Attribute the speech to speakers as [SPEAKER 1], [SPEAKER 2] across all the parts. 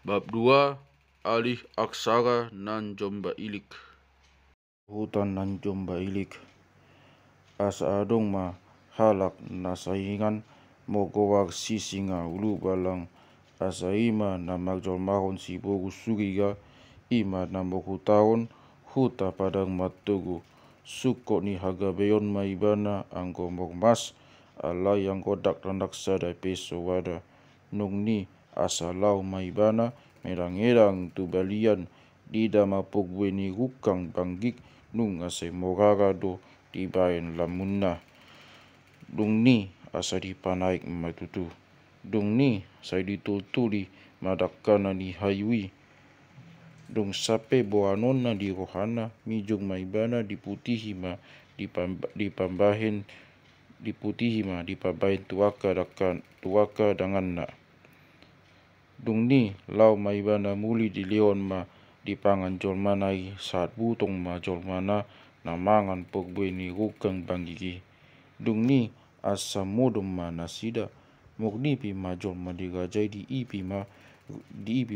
[SPEAKER 1] Bab 2 Alih aksara nan jomba ilik. Hutan nan jomba ilik. Asa adong ma halak na saingan mogowar sisinga ulu balang asa ima na magjolmahon si bogu suriga ima na mokutaon huta padang matugu suko ni hagabeyon maibana anggo mogmas ala yang kodak randak sada peso wada nung ni asa lau maibana merang-erang tu balian dida mapogwe ni hukang banggik nung ase morara do dibayan lamunna dung ni asa dipanaik matutu dung ni sai ditultuli madakana ni hayui dung sape boanona di rohana mijung maibana diputihi ma dipambahin diputihi ma dipabahin tuaka danganna dung ni lau maibana muli di leon ma dipangan jolmanai saat butong ma jolmana na mangan pogbe ni rukang banggigi dung ni asa modom ma nasida mognipi ma jolma digajai di ipi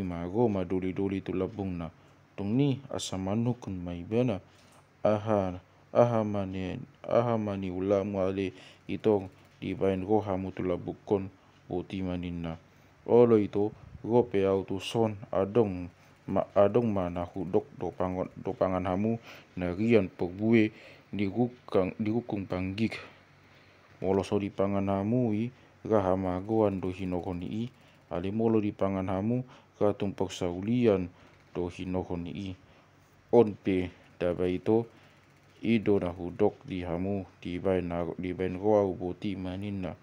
[SPEAKER 1] ma goma doli tu labung na dung ni asa manukun maibana ahamani ulamu ale itong dibain rohamu tu labukon boti maninna olo itu gope autu son adong ma na hudok do pangan hamu na rian pogbue di rukung panggik moloso di pangan hamu i rahama goan do hinokoni i ali molo di pangan hamu katumpak saulian do hinokoni i onpe daba ito ido na hudok di hamu di bain roa boti maninna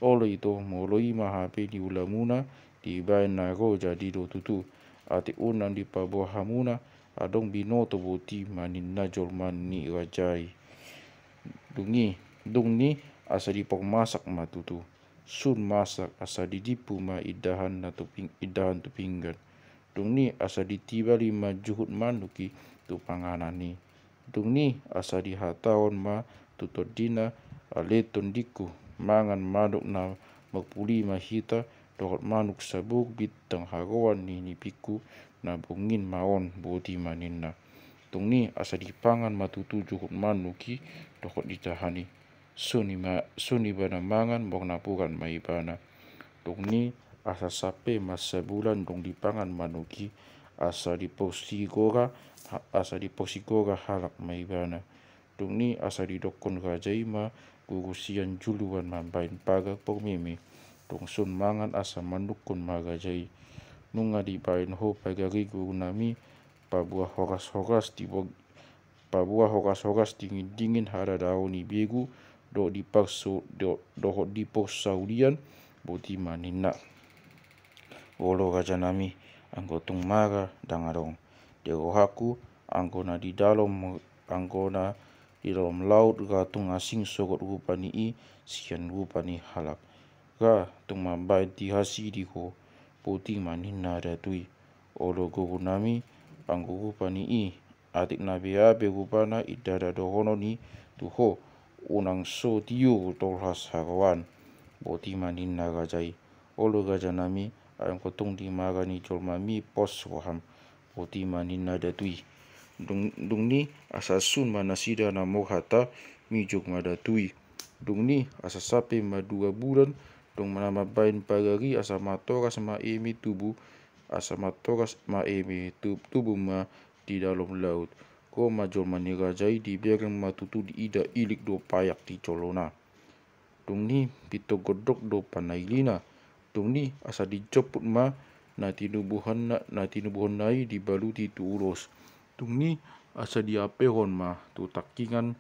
[SPEAKER 1] olo ito molo i mahape di ulamuna di bain na ro jadi do tutu ati unan di pabuah hamuna adong binoto boti maninna jolman ni rajai dung ni asa dipokmasak matutu sun masak asa didipu ma idahan tu pinggan dung ni asa ditiba lima juhut manuki tu panganani dung ni asa dihataon ma tutodina aleton diku mangan madok na magpuli mahita dohot manuk sabuk bitang haroan ni piku na bungin maon boti maninna dung ni asa dipangan matutu juhut manuki dohot ditahani suni bana mangan mok napuran maibana dung ni asa sape masa bulan dong dipangan manuki asa diposigora halak maibana dung ni asa didokon rajai ma gugusian juluan mambain paga pogmeme dong sun mangan asa manukun magajai nunga dibain ho pagari gunami pabuah horas-horas dingin hada daun ni begu do dipos saulian boti manina olo raja nami anggotung mara dangadong derohaku anggona di dalam laut gatung asing sogot rupani i sian rupani halak ga tung mambai tihasi di ko poti maninna datui olo gogo nami anggo rupani i atik nabe rupana idada dohono ni tuho unang so tiu tolhas harawan boti maninna rajai olo raja nami ayang kotung di marani jolmami pos roham boti maninna datui dung ni asa sun manasida na mohata mijog madatui dung ni asa sape ma 2 bulan dong manamabain pagari asa matoras ma emi tubuh ma di dalam laut ko majol manirajai di biarang matutu di ida ilik do payak di colona dung ni pito godok do panailina dung ni asa dijoput ma na tinubuhan nai dibaluti tu ulos dung ni asa diapehon ma tu takingan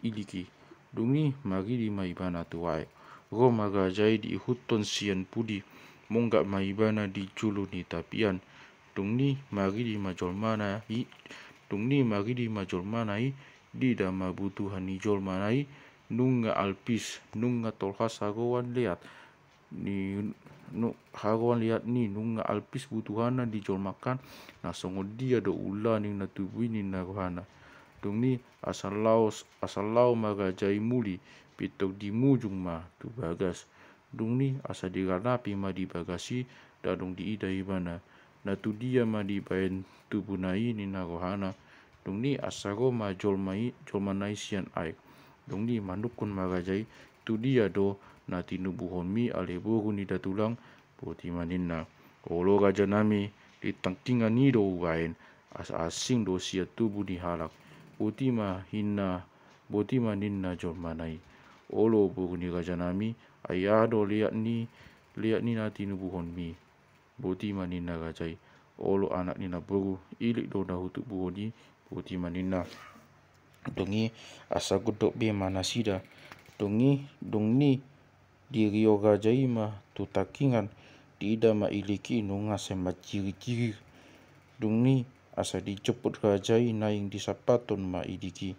[SPEAKER 1] iliki dung ni magi di maibana tu wae ro magajai di huton sian pudi monggak maibana di julu ni tapian dung ni magi di majolmanai di dama butuhan ni jolmanai nunga alpis nunga tolhas hagowan liat ni nunga alpis butuhana di jolmakan na songo dia do ulaning na tubuini na rohana dung ni asalau magajai muli pitok di mujung ma tu bagas dung ni asa diganapi ma di bagasi dadung di ida ibana na tu dia ma di bain tubuh nai ni na rohana dung ni asago ma jolmanai sian ai dung ni manukun magajai tu dia do na tinubuhon mi ale boru ni datulang poti maninna olo raja nami di tangkingan ni do bain asa asing do sia tubuh ni halak poti ma hinna poti maninna jolmanai olo boru ni raja nami ayado lihat ni na tinubuhon mi poti maninna rajai olo anak ni na boru ilik do na hutu buhoni poti maninna dongi asa gudok be mana sida dongi di rio rajai ma tu takingan di ida ma iliki nunga sema ciri-ciri dongi asa diceput rajai naing di sapaton ma idiki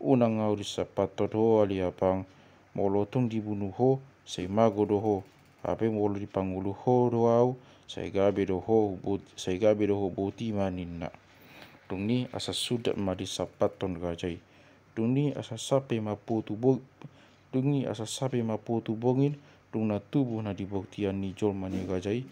[SPEAKER 1] unang ngau di sapaton ho ali apang molotung dibunuh ho sema godo ho ape molo di pangulu ho doau sai gabe do ho boti maninna dungi asa sudat ma di sapaton rajai dungi asa sape ma potu bongin dung na tubuh na dibuktian ni jol mani rajai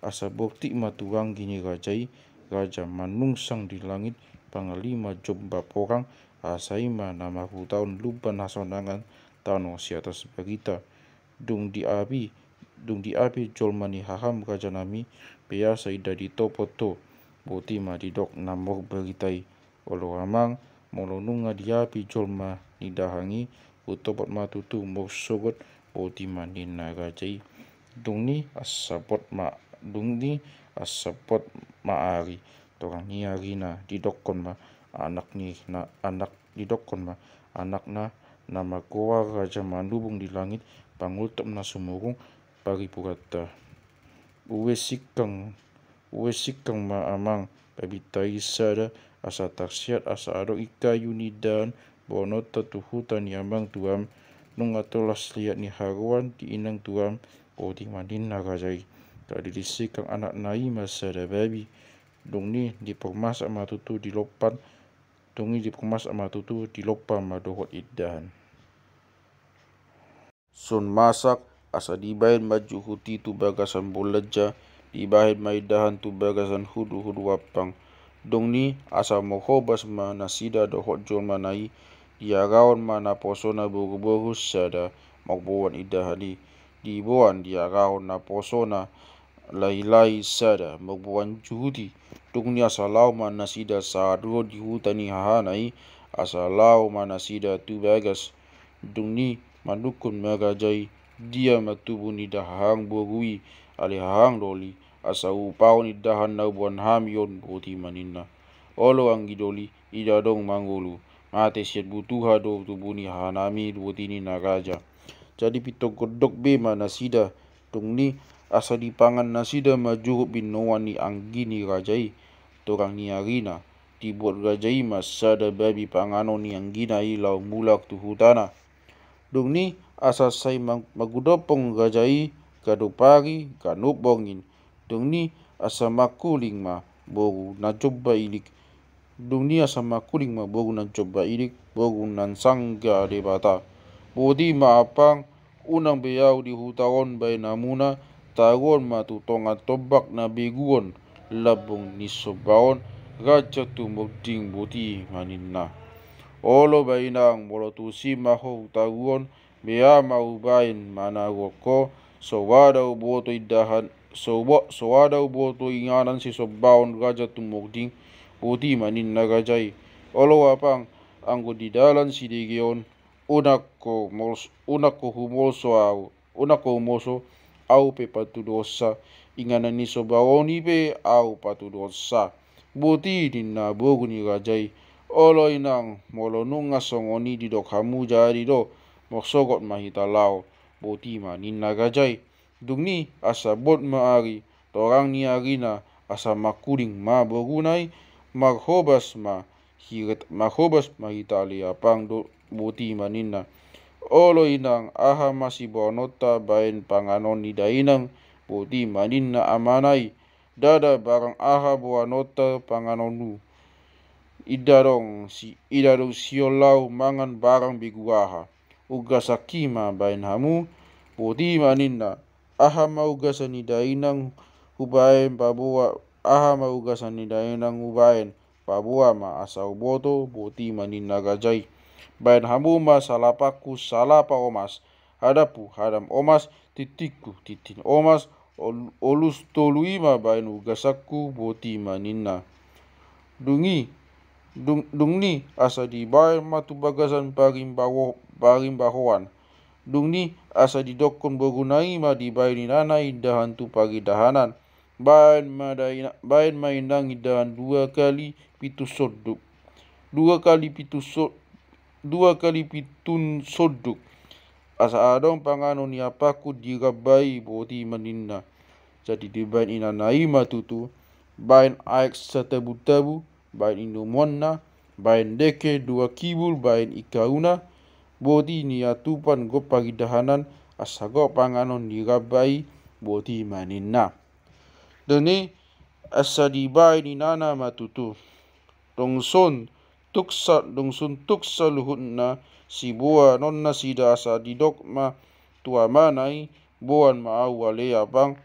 [SPEAKER 1] asa bukti ma tuang gini rajai raja manungsang di langit panglima jomba porang asaima nama hutaun luban hasonangan tano si atas berita dung di api jol mani haham raja nami biasa ida di topoto boti ma di dok namor beritai olo amang molonunga di api jol ma ni dahangi utopot ma tutu mor sogot boti ma ni rajai dung ni asapot ma ari torang ni arina di dokon ma anak na nama goa raja manubung di langit pangultop na sumurung paripurata uwe sikang ma amang pabitai sada asa taksiat asa ado ika yunidan bonota tuhutan yamang tuam nung atolas liat ni haruan di inang tuam poti manin rajai tadi disikang anak nai masada babi dung ni dipermasak matutu di lopan madohot iddahan sun masak asa dibahin maju huti tu bagasan bolaja dibahin maidahan tu bagasan hudu wapang dung ni asa mohobas ma nasida dohot jol manai diagaon mana posona boru sada magboan idahani diboan diagaon na posona lai sada magboan juhudi dung ni asa lau mana sida saadro di hutani hahanai asa lau mana sida tu bagas dung ni manukun magajai dia matubu ni dahang borui ali hahang doli asa upau ni dahan na buan hamion boti maninna olo anggi doli ida dong mangulu mate siat butuha do tubu ni hanami boti ni naraja jadi pitok godok be mana sida dung ni asa dipangan nasida majuruk binoan ni anggi ni rajai torang ni arina dibuat rajai masada babi pangano ni anggina ilau mulak tu hutana dung ni asa sai magudopong rajai kadopari kanupbongin dung ni asa makuling ma boru na coba ilik dung ni asa makuling ma boru na coba ilik boru nan sangga debata bodi ma apang unang beyau di hutaon bay namuna tagon ma tutonga tobak na beguon labung ni sobaon raja tu mogding boti maninna olo bainang molo tu sima ho tagon bea mau bain mana goko sowadau boto idahan sowadau boto inganan si sobaon raja tu mogding boti maninna rajai olo apang anggo di dalan si degion unako humoso au pe patu dosa inganan ni sobaoni pe au patu dosa boti dinna bogu ni rajai olo inang molo nunga songoni di dok hamu jadi do moksogot mahita lao boti maninna rajai dung ni asa bot maari torang ni arina asa makuling ma bogunai maghobas mahita liapang do boti maninna olo inang aha masih bonota bain panganon ni dainang boti maninna amanai dada barang aha bonota panganonu ida dong siolau mangan barang biguaha uga sakima bain hamu boti maninna aha mau gasa ni dainang hubain pabua aha ma ugasan ni dainang hubain pabua ma asau boto boti manina gajai bain hamu ma salapaku salapa omas hadapu hadam omas titiku titin omas olus toluima bain ugasaku boti manina dungni asa di bain matu bagasan parim bahoan dungni asa di dokon bergunai ma di bain inana indahan tu pagi dahanan bain mainang indahan dua kali pitun soduk asa adong pangano ni apaku digabai boti manina jadi di bain inanai matutu bain aek setebu-tebu bain indumonna bain deke dua kibul bain ikauna boti ni atupan go pagi dahanan asa go panganon digabai boti manina deni asa di bain inana matutu dongsun tuksa luhutna si boa nonna sida asa didok ma tua manai boan ma au wale abang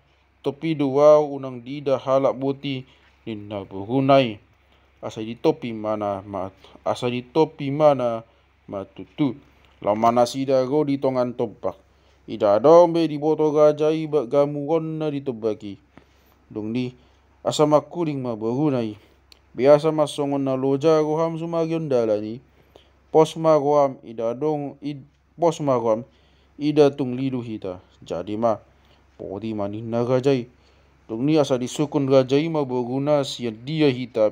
[SPEAKER 1] topi dua unang dida halak boti ninna buhunai asa di topi mana matutu lamana sida go di tongan topak ida dombe di boto gajai bak gamu gonna di tobaki dong di asa makuring ma buhunai biasa masongon na loja goham sumagion dalani posma goham ida tung lidu hita jadi ma poti manina gajai dong ni asa disukun gajai ma berguna sia dia hita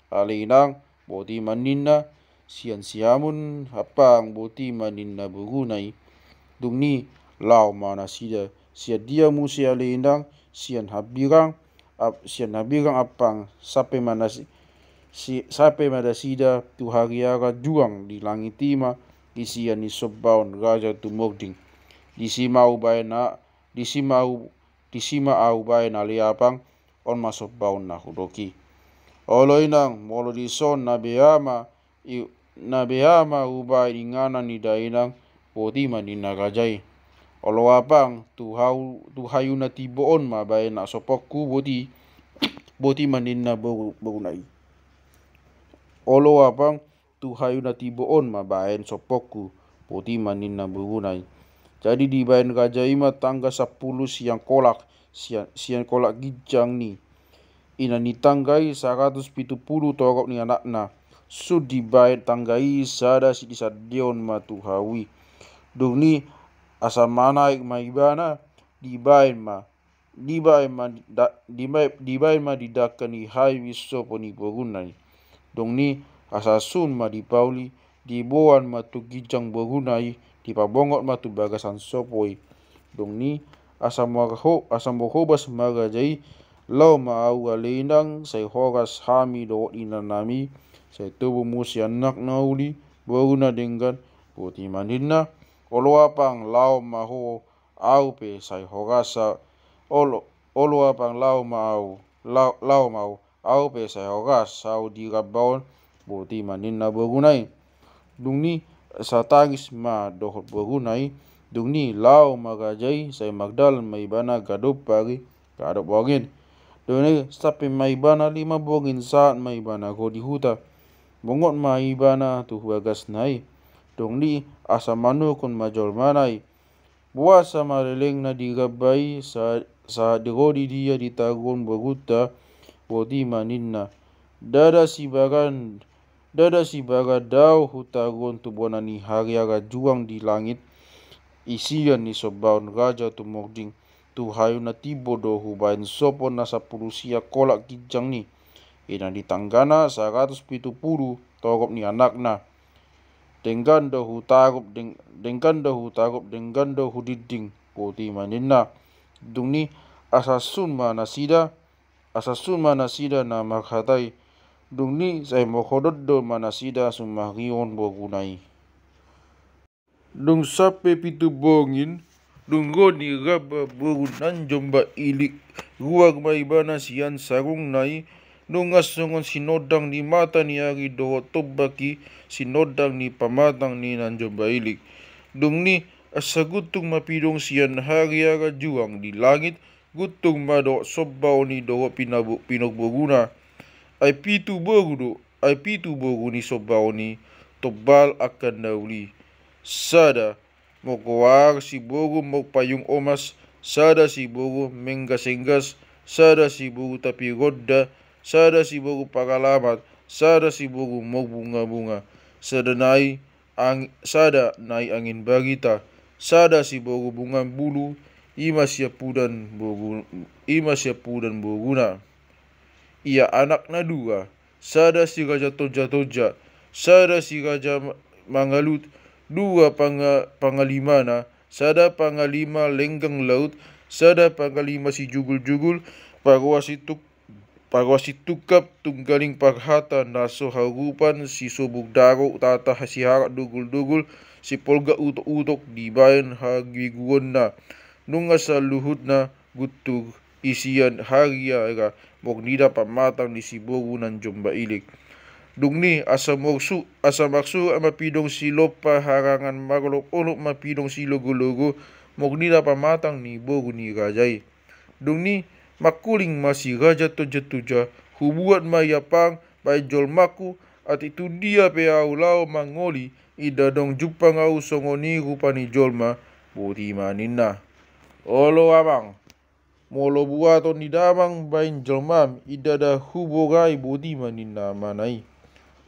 [SPEAKER 1] alinang boti manina siamun hapang boti manina bergunai dong ni lau mana sia dia musi alinang sian habirang apang sape mana sida tu hariaga juang di langit tima isian ni sobaun raja tu mogding disima au bain aliapang on masok baun na hudoki oloinang molo dison na behama ubai ingana ni dainang boti manina gajai olo apang tu hayu na tiboon ma bain na sopokku boti manina bergunai olo apang tu hayu na tiboon ma bain sopokku boti manina bergunai jadi di bain gajai ma tangga 10 siang kolak gijang ni ina ni tanggai 170 torok ni anakna sud di bain tanggai sada si disadion ma tu hawi dong ni asa manaik maibana di bain ma didakani hai wiso poni bergunai dong ni asa sun ma di pauli di boan ma tu gijang bergunai di pabongot ma tu bagasan sopoi dong ni asa mohobas magajai lau ma au alendang sai horas hami do inanami sai tubuh musi anak nauli berguna dengan boti manina olo apang lau ma ho au pe sai horasa olo apang lau ma au pe sai horas au di rabaon boti manina bergunai dong ni asa tangis ma dohot bergunai dong ni lau magajai sai magdal maibana gadop bogin dong ni sape maibana 5 bogin saat maibana go di huta bongot maibana tu bagas nai dong ni asa manukun majol manai buasa maleleng na digabai sa digodi dia di tagun berguta boti manina dada si baga dau hutagon tu bonani hariaga juang di langit isian ni sobaun raja tu mogding tu hayu na tibo do hubain sopon na 10 sia kolak gijang ni ina di tanggana 170 torop ni anakna denggan do hutagop denggan do hudiding boti manina dong ni asa sun mana sida na makhatai dong ni sai mohodot do mana sida sumarion bergunai dong sape pitu bongin dong goni raba berunan jomba ilik ruag maibana sian sarung nai dong asongon sinodang di mata ni ari do tobaki sinodang ni pamatang ni nan jomba ilik dong ni asagutung mapidong sian hariaga juang di langit gutung mado sobbao ni do pinagboguna. Ay pitu bogu ni sobbao ni tobal akan nauli. Sada mogwar si bogu mogpayung omas, sada si bogu menggas-enggas, sada si bogu tapi godda, sada si bogu pagalamat, sada si bogu magbunga-bunga, sada nai angin bagita, sada si bogu bunga bulu, ima siapudan boguna. Ia anak na dua, sada si raja toja-toja, sada si raja mangalut, dua pangalimana, sada pangalima lenggang laut, sada pangalima si jugul-jugul, pagwasi tukap tunggaling paghata naso harupan si sobug daro tata si harak dugul-dugul, si polga utok-utok di bayan hagiguan na, nunga sa luhut na gutug isian haria era mognida pamatang ni si bogu nan jomba ilik. Dungni asa maksu mapidong silo paharangan magolok-olok mapidong silo gologo mognida pamatang ni bogu ni rajai. Dungni makuling masih raja toja-toja hubuat mayapang bai jolmaku ati tu dia pe au lao mangoli idadong jupang au songoni rupani jolma boti maninna. Olo abang molo buaton ni damang bain jolmam idada hubogai boti maninna manai.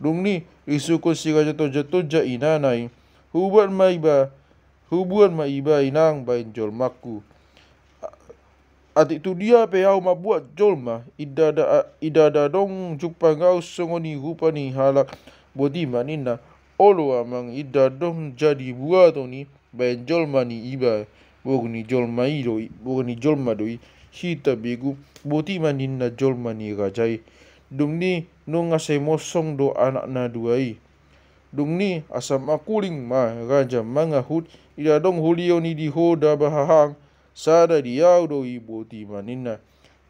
[SPEAKER 1] Dungni risukun si raja toja-toja inanai hubuat maiba inang bain jolmaku. Ati tu dia pe au mabuat jolma idada dong jupang au songoni rupani halak boti maninna. Olo amang idadong jadi buatoni bain jolma ni iba bogni jolma doi hita begu boti maninna jolma ni rajai. Dungni nunga se mosong do anak na duai. Dungni asam akuling ma raja mangahut idadong hulio ni dihoda bahahang sada diau doi boti maninna.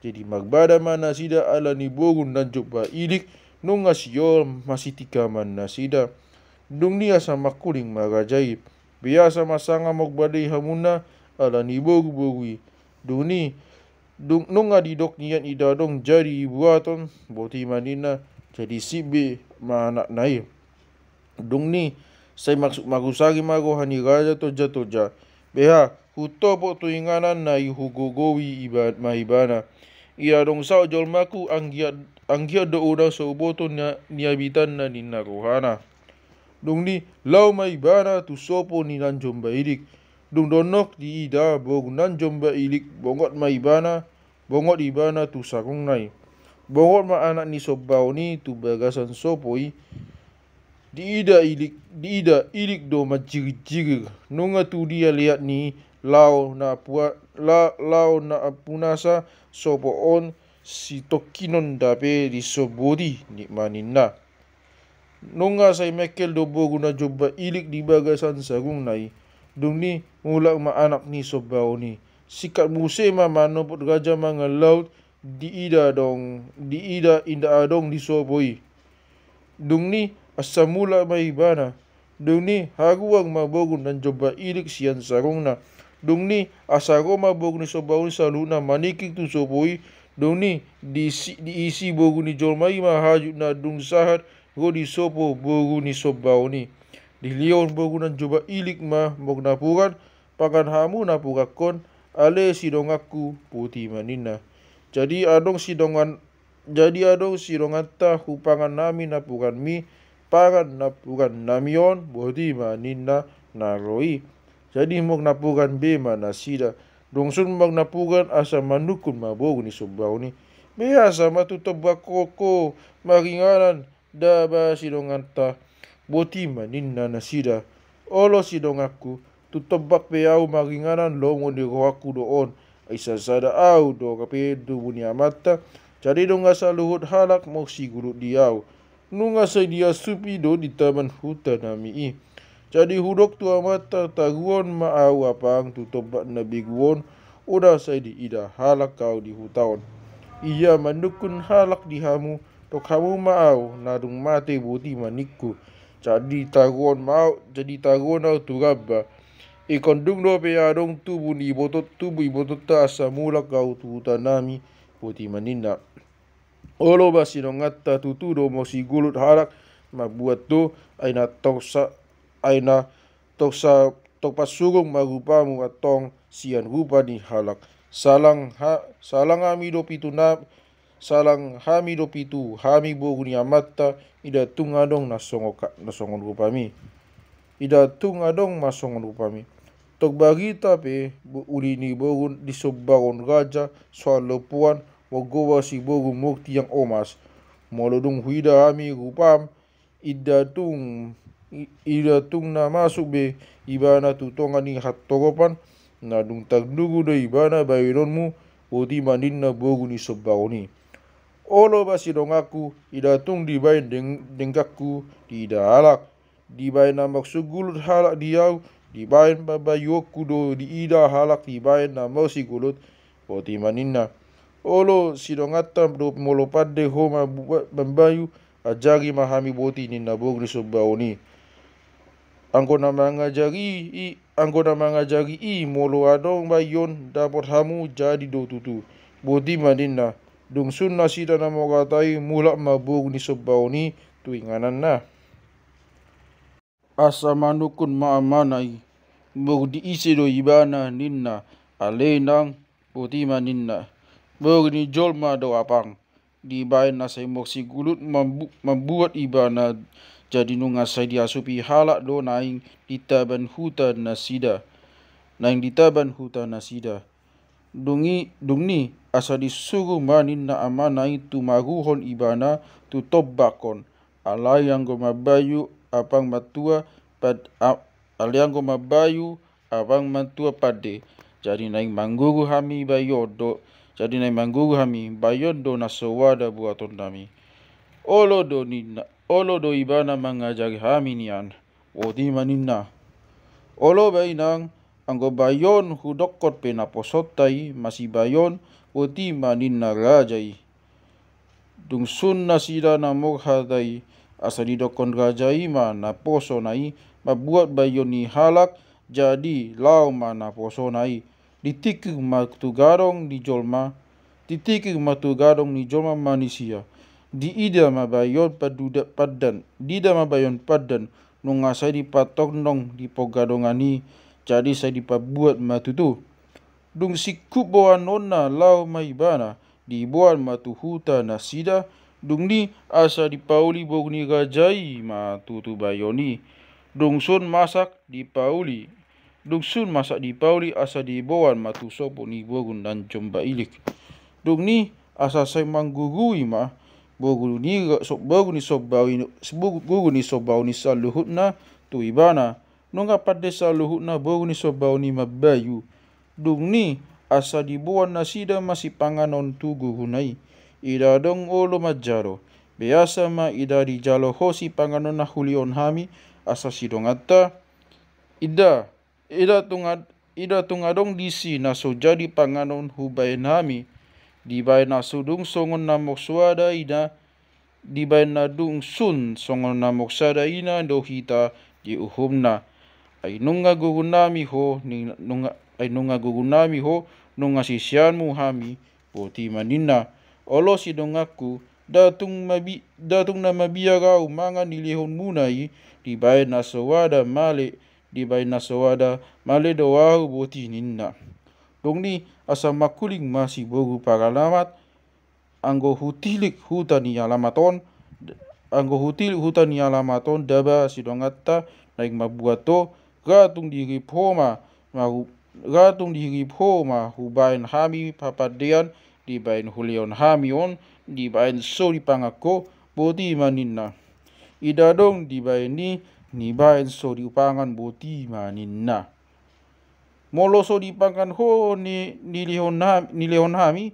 [SPEAKER 1] Jadi magbada mana sida ala ni bogun dan jomba ilik nunga siol masih tika mana sida. Dungni asam makuling ma rajai biasa masanga mogbadai hamuna ala ni bogu-bogui. Nunga didok nian idadong jadi buaton boti manina jadi sibe ma anak nai. Dungni sai maksud magusagi magohani raja toja-toja beha hutopo tuinganan na ihugogowi maibana. Idadong sao jolmaku anggia do udang soboto niabitan na ninarohana. Dungni lau maibana tu sopo ni nan jomba ilik. Dung donok di ida bog nan jomba ilik bongot ibana tu sarung nai. Bongot ma anak ni sobbao ni tu bagasan sopoi. Di ida ilik do majir-jir. Nunga tu dia lihat ni lau na punasa sopo on si tokinon dape di sobodi ni maninna. Nunga say mekel do bogu na jomba ilik di bagasan sarung nai. Dungni mulak ma anak ni sobbao ni sikat musema manopot raja mga laut di ida inda adong di soboi. Dungni asamula maibana. Dungni haruang mabogun dan jomba ilik sian sarong na. Dungni asaro mabogun ni sobbao ni saluna manikik tu soboi. Dungni diisi bogun ni jolmai mahajud na dung sahat go di sopo bogun ni sobbao ni. Dilion bogunan jomba ilik ma mog napuran pakan hamu napurakon ale sidongaku putih manina. Jadi adong sidongan ta hupangan nami napuran mi pangan napuran namion boti manina naroi. Jadi mog napuran be mana sida dongsun mog napuran asa manukun mabogu ni sobbao ni biasa matutob koko maringanan daba sidongan ta boti maninna nasida. Olo sidongaku tutobak pe au maringanan longo di rohaku doon isa sada au do kape du bunia mata jadi donga saluhut halak mau sigulut diau nunga sa dia supi do di taman hutan nami i. Jadi hudok tua mata taguon ma au apang tutobak na biguon udah say di ida halak kau di hutaon. Iya mandukun halak di hamu tok hamu ma au nadung mate boti manikku. Jadi taguon au turaba Ikondung do pe adong tubuh ibotot ta asa mulak kau tutanami poti maninna. Olo basidong ngatta tutu do mosi gulut harak mabuat do aina toksa pasugong marupamu atong sian rupa ni halak salang hami do pitu hami boguni amatta ida tung adong nasongon rupami ida tung adong masongon rupami tok bagita pe uli ni bogun disobagon raja soal lepuan mogowa si bogun mukti yang omas molodung huida hami rupam ida tung na masuk be ibana tutongan ni hatogopan na dung tagdugu do ibana bayronmu oti mandin na bogun isobagoni olo basidong aku ida tung dibain dengkakku tidak halak dibain na maksugulut halak diau dibain babayokku do di ida halak dibain na mausi gulut oti maninna olo sidong atam do molopade homa bambayu ajari mahami boti ni nabogni sobaoni angko na mangajari molo adong bayon dapat hamu jadi do tutu boti maninna dung sun nasida na mogatai mulak mabogni sobaoni tuinganan na asa manukun maamanai bogdi isi do ibana ninna alenang boti maninna bogni jolma do apang dibain na say moksi gulut membuat ibana jadi nunga say diasupi halak do naing ditaban hutan nasida dungni asa disuruh manin na amanai tumaruhon ibana tu tobbakon alayang go mabayu apang matua pade jadi naing mangguru hami bayon do nasowada buaton nami olo do ibana mangajari hami nian oti maninna olo bainang anggo bayon hudokot pe naposotai masih bayon oti maninna rajai dung sun nasida na moghadai asa didokon rajai ma naposo nai mabuat bayon ni halak jadi lau ma naposo nai ditikik matu garong di jolma manusia di ida mabayon padan nunga saya dipatok nong di pogadongani jadi saya dipabuat matutu dung sikup bawa nona lau maibana dibuat matu huta nasida dung ni asa dipauli bogni gajai matutu bayoni dung sun masak dipauli asa dibawan matu sopo ni bogun dan jomba ilik dung ni asa say manggugui ma boguni sobauni saluhut na tu ibana nunga pade saluhut na boguni sobauni mabayu dung ni asa dibuan nasida masih panganon tugu hunai ida dong olo majaro biasa ma ida di jalo hosi panganon na hulion hami asa sidong atta ida tungadong disi na so jadi panganon hubain hami dibain na sudung songon na moksuada ina dibain na dung sun songon na moksada ina do hita di uhumna ay nunga gugunami ho nunga sisianmu hami poti maninna olo sidong aku datung na mabiyagau mangan nilihon munai dibain na sawada male doahu boti ninna dong ni asa makuling masih bogu paralamat anggo hutilik hutani alamaton daba sidong atta naik mabuato gatung dirip homa hubain hami papadean dibain hulion hami on dibain so dipangako boti maninna idadong dibain ni bain so diupangan boti maninna molo so dipangan ho ni nilihon hami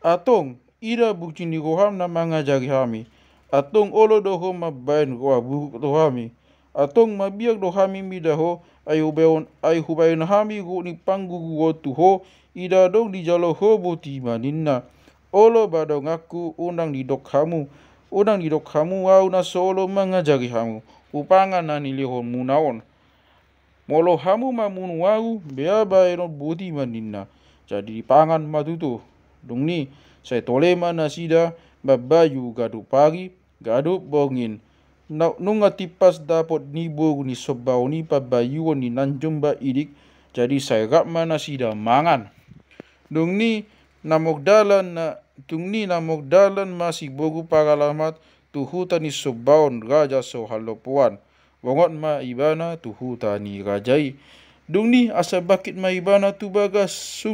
[SPEAKER 1] atong ida bukti ni roham na mangajari hami atong olo doho mabain roa buruk do hami atong mabiak do hami midaho ay hubain hami ro ni panggugu wotu ho ida dong di jalo ho boti maninna olo badong aku unang didok hamu au na solo mangajari hamu upangan na nilihon munaon molo hamu mamunu waru bea baeron boti maninna jadi dipangan matutu. Dung ni saya tole mana sida babayu gadu pagi gadu bongin nunga tipas dapot ni bogu ni sobau ni pabayu ni nanjumba idik jadi saya gak mana sida mangan. Dung ni namok dalan masih bogu pagalamat tu huta ni sobaon raja so halopuan wongot ma ibana tu huta ni rajai. Dung ni asa bakit ma ibana tu bagas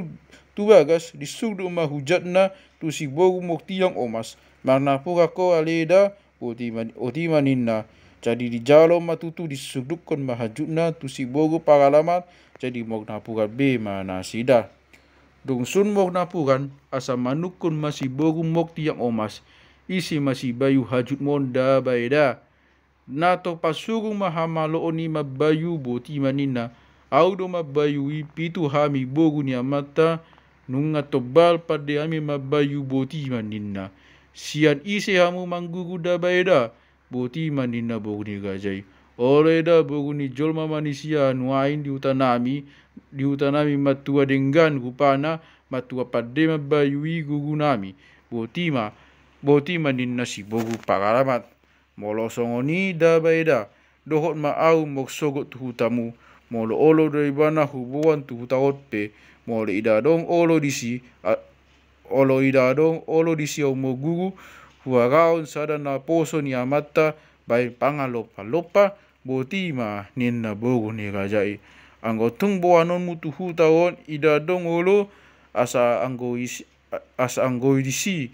[SPEAKER 1] disudu ma hujatna tu si bogu mokti yang omas marna pura ko aleda oti maninna jadi dijalo matutu disudukon mahajutna tu si bogu pagalamat jadi mokna pura be mana sida. Dung sun mokna puran asa manukun masih bogu mokti yang omas isi masih bayu hajut monda baida nato pasurung mahamalo oni mabayu boti manina audo mabayu pitu hami bogu ni amata nunga tobal pada ami mabayu boti manina sian ise hamu manggugu da baida boti manina bogu ni gajai oleda bogu ni jolma manusia nuain di utanami matua denggan rupana matua pada mabayu gugu nami boti maninna si bogu pagalamat molo songoni da baida dohot ma au mok sogot tu hutamu molo olo dari bana hubuan tu hutaot pe molo idadong olo disi au mo gugu huaraon sadana poso ni amata bai pangalopa boti ma ninna bogu ni rajai anggo tung boanon mutu hutaon idadong olo asa anggo disi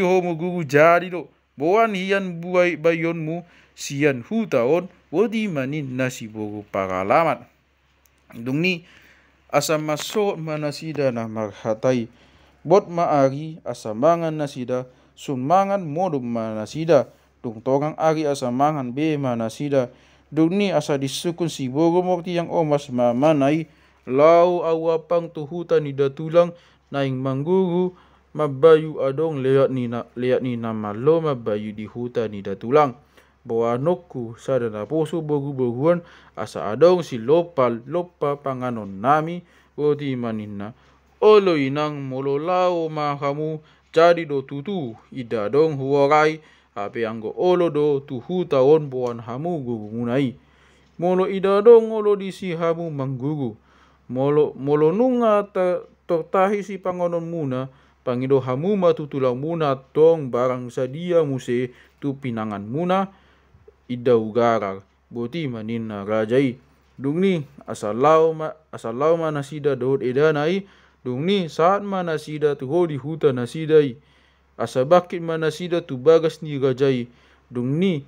[SPEAKER 1] ho mo gugu jadi do boan hian buai bayonmu sian hutaon boti manin nasi bogu pagalamat. Dung ni asa masot mana sida na marhatai bot maari asa mangan nasida sun mangan modum mana sida dung torang ari asa mangan be mana sida. Dung ni asa disukun si bogu mokti yang omas mamanai lau awapang tu hutan ida tulang naing mangguru mabayu adong leat ni nama lo mabayu di hutan ida tulang bawa nokku sadana poso bogu-boguan asa adong si lopa panganon nami boti maninna olo inang molo lao mahamu jadi do tutu ida dong huorai ape anggo olo do tu hutaon boan hamu gugu munai molo ida dong olo disi hamu manggugu molo nunga tahi si panganon muna pangido hamu matutulang muna tong barang sadia muse tu pinangan muna ida ugarar boti maninna rajai. Dung ni asalau mana sida dohot edanai dung ni saat mana sida tu ho di huta nasidai asa bakit mana sida tu bagas ni rajai dung ni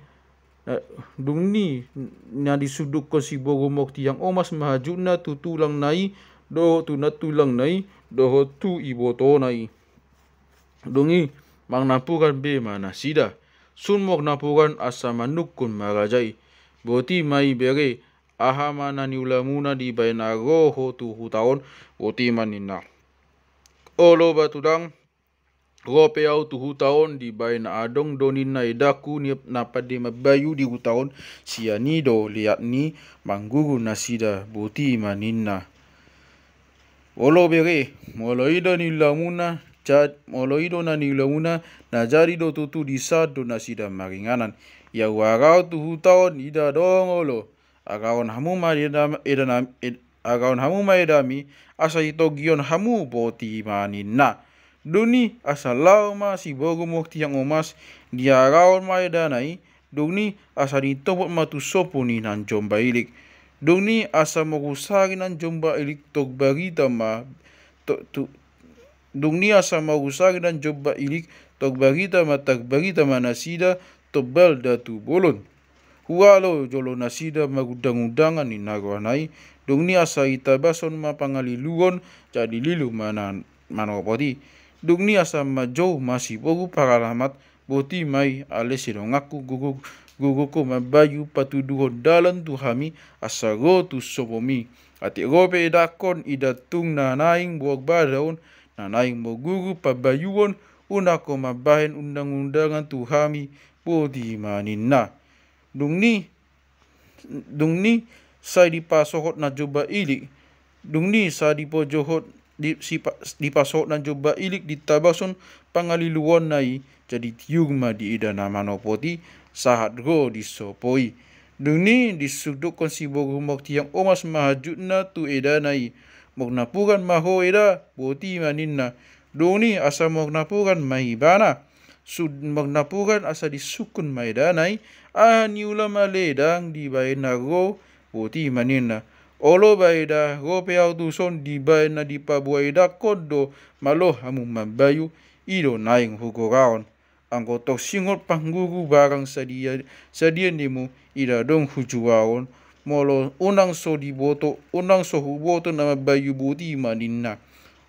[SPEAKER 1] na disuduk ko si bogu mokti yang omas mahajuna tu tulang nai do tu natulang nai doho tu iboto nai. Dungi mang napukan be mana sida sun mok napukan asa manukun marajai boti mai bere aha mana ni ulamuna di baina roho tu hutaon boti manina olo batudang rope au tu hutaon di baina adong donin na idaku ni napade mabayu di hutaon sianido liat ni mangguru nasida boti manina olo bere molo ido ni ulamuna na jari do tutu disad do nasida maringanan ya warau tu hutaon ida dong olo agaon hamu edami asa itogion hamu boti maninna duni asa lau ma si bogu mokti yang omas diaraon maedanai duni asa ditobot matu sopo ni nan jomba ilik duni asa mogusari nan jomba ilik tok barita ma Dung ni asa magusari dan jomba ilik tok barita nasida tobal datu bolon hualo jolo nasida magudang-udangan ni nagwanai dung ni asa itabason mapangaliluon jadi lilu manopoti dung ni asa majo masih bogu pagalamat boti mai ale sinongaku guguku mabayu patuduhon dalan tuhami asa go tu sopomi ati gope idakon idatung nanaing buak badaon nanaing mo gugu pabayuon unako mabahen undang-undangan tuhami boti maninna dung ni sai dipasohot na joba ilik. Dungni sa dipojohot dipasohot na joba ilik ditabason pangaliluan nai jadi tiugma di ida namanopoti sahat go disopoi. Dungni disudukon si bogu mok tiang omas mahajutna tu eda nai. Mok napugan maho eda boti maninna. Dungni asa mok napugan mahibana. Mok napugan asa disukun maeda nai. Ni ulama ledang di baina go boti maninna. Olo baida go peau tuson di baina di pabuaida kodo malo hamu mabayu ido naing hugoraon. Angko tok singot panggugu barang sadia nemu ida dong hujuaon molo unang so diboto unang so huboto nama bayu boti maninna.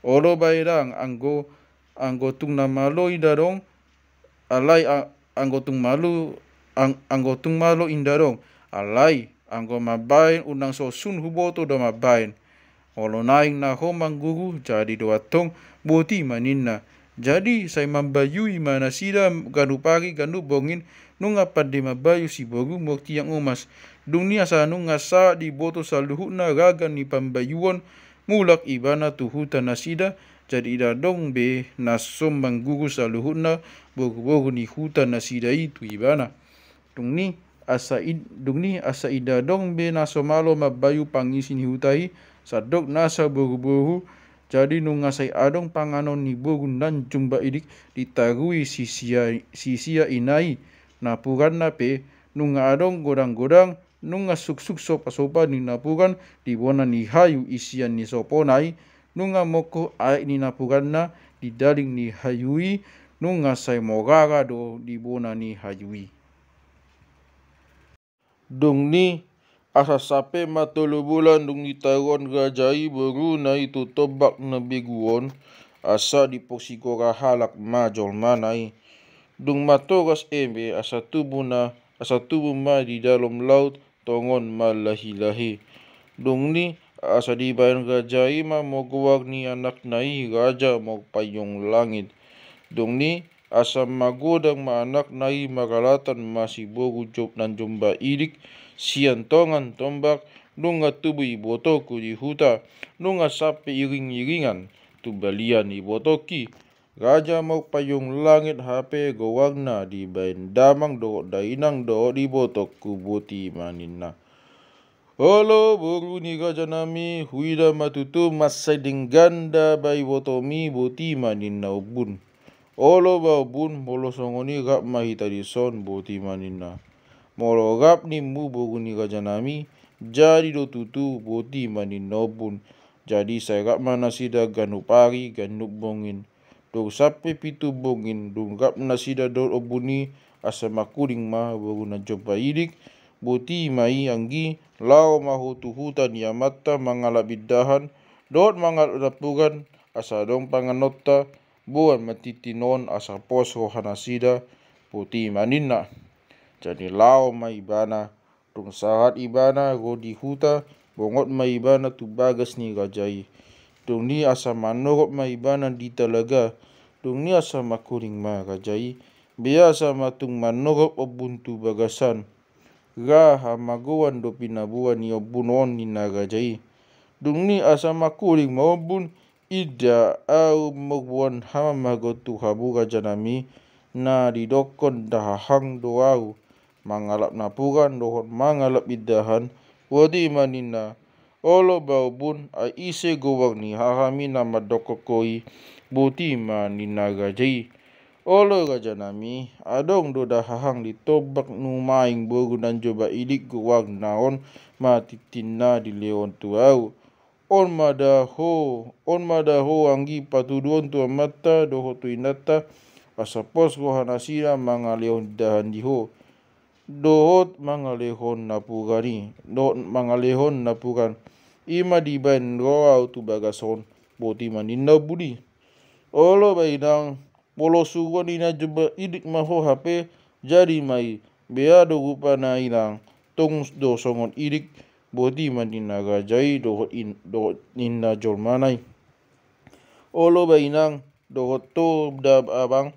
[SPEAKER 1] Olo baidang anggo tung nama lo ida dong alai anggo tung malo inda dong alai anggo mabain unang so sun huboto do mabain. Olo naing na ho manggugu jadi doa tong boti maninna. Jadi sai mambayui mana sida ganu pagi ganu bongin nunga pande mabayu si bogu mok tiang umas. Dunia sa nunga sa di boto saluhuna gagan ni pambayuon mulak ibana tuhuta nasida jadi ida dong be nasom manggugu saluhuna bogu ni huta nasida itu ibana. Dungni asa ida dong be nasomalo mabayu pangisin hutai sadok nasa bogu jadi nunga sai adong panganon ni bogun dan jumba idik ditagui sisia inai napugan nape nunga adong godang nunga suksuk sopa ni napugan dibona ni hayu isian ni soponai nunga moko ai ni napugan na didaling ni hayui nunga sai mogaga do dibona ni hayui. Dung ni asa sape matolo bulan dung ditaruan gajai baru na itu tobak na beguon asa diposikora halak majol manai. Dung matogas embe asa tubuh ma di dalam laut tongon malahi-lahi. Dung ni asa dibayan gajai ma mogowag ni anak nai raja mau payung langit. Dung ni asa magodang ma anak nai magalatan masih bogu job nan jomba idik sian tongan tombak nunga tubuh ibotoku di huta nunga sape iring-iringan tu balian ibotoki raja mau payung langit hape gowagna di bain damang do dainang do di botoku boti maninna. Holo boru ni raja nami huida matutu masading ganda bai botomi boti maninna ubun. Olo ba ubun molo songoni gap mahita di son boti maninna. Molo gap ni mu bogu ni raja nami jadi do tutu boti maninna ubun. Jadi saya gap mana sida ganu pari ganu bongin. Do sape pitu bongin dung gap nasida do obuni asa makuring ma bogu na joba idik boti mai anggi lao mahutu hutan ya mata mangalap bidahan dot mangalap dapugan asa dong panganotta buan matitinon asa pos rohana sida boti maninna. Jadi lao mai ibana tung sahat ibana go di huta bongot mai ibana tu bagas ni gajai. Tung ni asa manorot mai ibana di talaga. Tung ni asa makuring ma gajai. Biasa matung manorot obuntu bagasan. Raha magowan do pinabuan ni obunon ni nagajai. Dung ni asa makuring ma obun ida au magbuan hama magotu habu raja nami na didokon dahahang do au mangalap napugan dohon mangalap idahan wadi manina. Olo baubun a ise gowag ni hahami na madokokoi boti manina gajai. Olo raja nami adong do dahahang ditobak numaing bogu dan joba idik gowag naon matitinna di leon tuau. On madaho anggi patuduon tu mata doho tu inata asapos rohanasira mangalehon dahan diho. Dohot mangalehon napugani. Dohot mangalehon napugan. Ima dibain roau tu bagason boti maninna budi. Olo bainang polo sugon ina joba idik maho hape jadi mai bea do rupa na inang tong do songon idik boti maninna gajai dohot inna jol manai. Olo bainang dohot to dab abang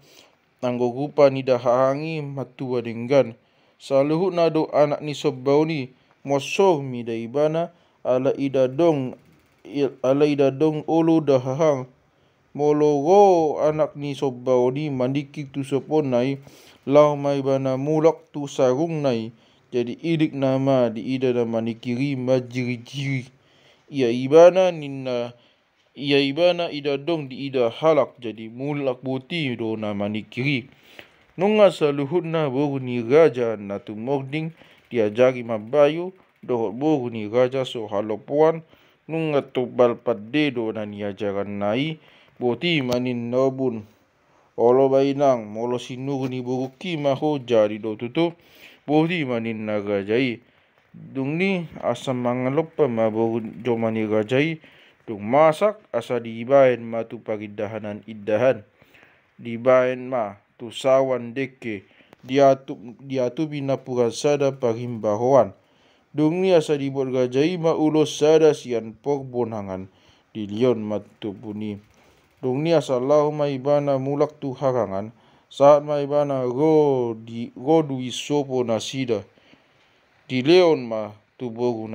[SPEAKER 1] anggo rupa ni dahangi matua denggan saluhut na do anak ni sobau ni mosog mi daibana ala idadong ulu dahahang mologo anak ni sobbao ni mandikik tu sopon nai lau mai bana mulak tu sarung nai jadi idik nama di ida da manikiri majiri-jiri ia ibana ida dong di ida halak jadi mulak buti do na manikiri nunga saluhut na bogu ni raja na tu mording diajari mabayu dohot bogu ni raja so halopuan nunga tubal padde do na ni ajaran nai boti manin nobun olo bainang molo sinur ni buruki maho jadi do tutup boti manin na rajai dung ni asam mangaloppa ma bogu jomani rajai dung masak asa diibaen ma tu paridahanan iddahan dibaen ma tu sawan deke diatu binapura sada parimbahoan dung ni asa dibuat rajai ma ulos sada sian porbonangan dilion ma tu puni dung ni asa lau ma ibana mulak tu harangan saat ma ibana go dui sopo nasida dilion ma tu bogu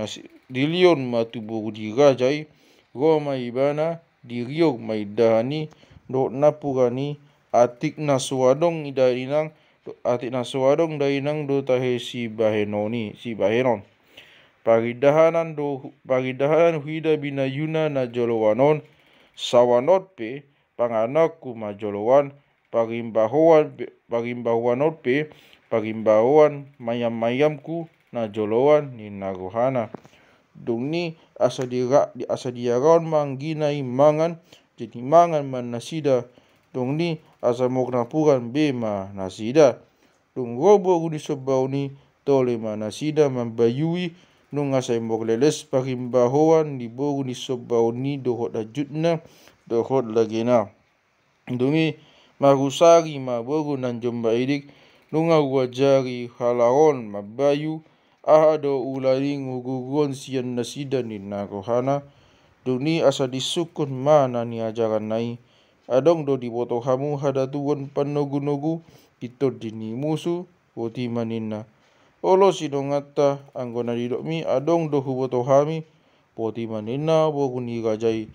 [SPEAKER 1] di rajai go ma ibana diriog ma idahani do napurani atik na suadong idainang do tahe si bahenon paridahanan huida binayuna na jolowanon sawanot pe panganakku ma jolowan parimbahuanot pe parimbahuan mayam-mayamku na jolowan ni nagohana dung ni asa diaraon mangginai mangan jadi mangan man nasida dung ni asa moknapuran be ma nasida dung robo guni sobau ni tole ma nasida mambayui nung asa mokleles parimbahoan di bogu ni sobau ni dohot ajutna dohot lagena dung ni marusari ma bogu nan jomba idik nunga wajari halaon mabayu ahado ularing ngugugon sian nasida ni nagohana dung ni asa disukun mana ni ajaran nai adong do diboto hamu hadatuan panogu-nogu itot dini musu boti manina olo sidongata anggona didokmi adong do huboto hami boti manina bogu ni rajai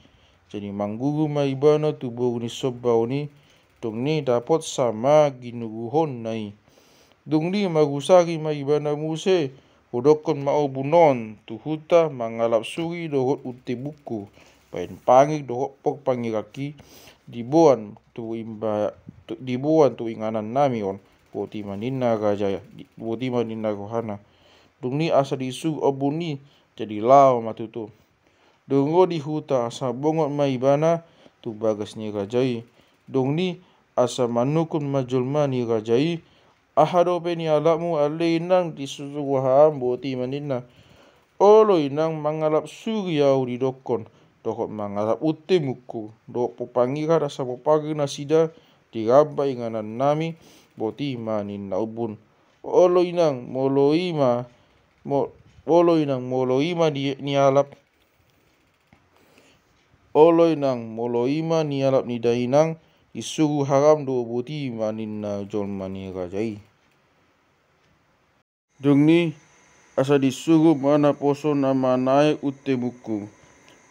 [SPEAKER 1] jadi manggugu maibana tu bogu ni sobbau ni dung ni dapat sama ginuguhon nai dung ni magusari maibana muse hudokon mau bunon tu huta mangalap suri dohot uti buku pain pangik dohot pok pangiraki dibuan tu inganan namion boti manina raja boti manina rohana dung ni asa disu obuni jadi lao matutu dungo di huta asa bongot maibana tu bagas ni rajai dung ni asa manukun majulma ni rajai ahado pe ni alakmu aleinang disusuwaham boti manina olo inang mangalap suryau di dokon dohot mangalap utte muku do popangira rasa popagi nasida diraba inganan nami boti manin naubun olo inang moloima ni alap ni dainang isugu haram do boti manin na jolmani rajai dung ni asa disuruh mana poso nama naik utte buku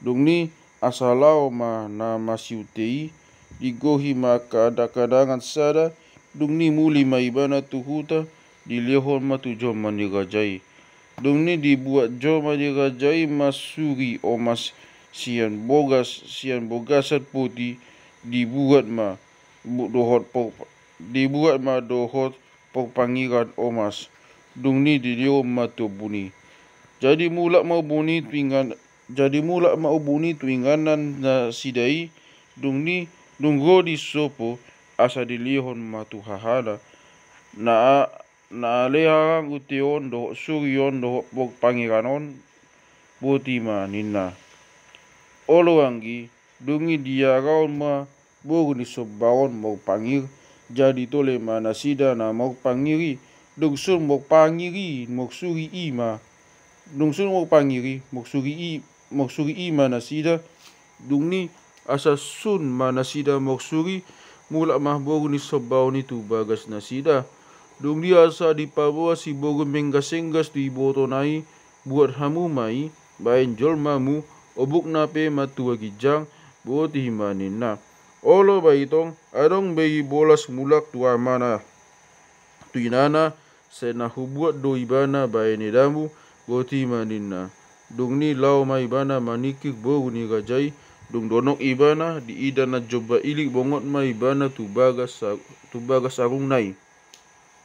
[SPEAKER 1] dung ni asa lao ma na masiutei digohi ma kadang-kadangan sada dung ni muli maibana tu huta dilehon ma tu jomani rajai dung ni dibuat jomani rajai masuri omas sian bogasat putih dibuat ma dohot pok pangiran omas dung ni diliom ma tu buni jadi mulak mau buni tuinganan na sidai dung ni dunggo di sopo asa dilihon ma tu hahada na alehang ution dohot suryon dohot pok pangiranon boti manina olo anggi dungi diaraon ma bogu ni sobbaon mau pangir jadi tole mana sida na mau pangiri dungsun mau pangiri moksuri mana sida dung ni asa sun mana sida moksuri mulak mah bogu ni sobbaon itu bagas nasida dung dia asa dipabawa si bogu menggas-enggas di boto nai buat hamu mai bain jol mamu obuk nape matua gijang boti manina. Olo baitong adong bayi bolas mulak tua mana tuinana sena hubuat do ibana bain edamu boti manina. Dung ni lau mai ibana manikik bo ni gajai dung donok ibana di idana joba ilik bongot mai ibana tu bagas arung nai.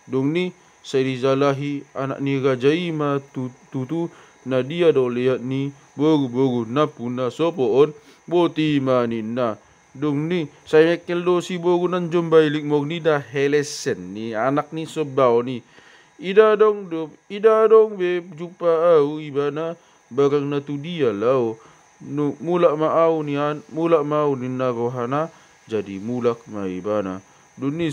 [SPEAKER 1] Dung ni serizalahi anak ni gajai ma tutu na dia do lihat ni bogu na puna sopo on boti manina. Dung ni saya mekel do si bogu nan jomba ilik mog ni dah helesen ni anak ni sobau ni. Ida dong be jumpa au ibana bagang na tu dia lau. Mulak mau ni na rohana jadi mulak ma ibana. Dung ni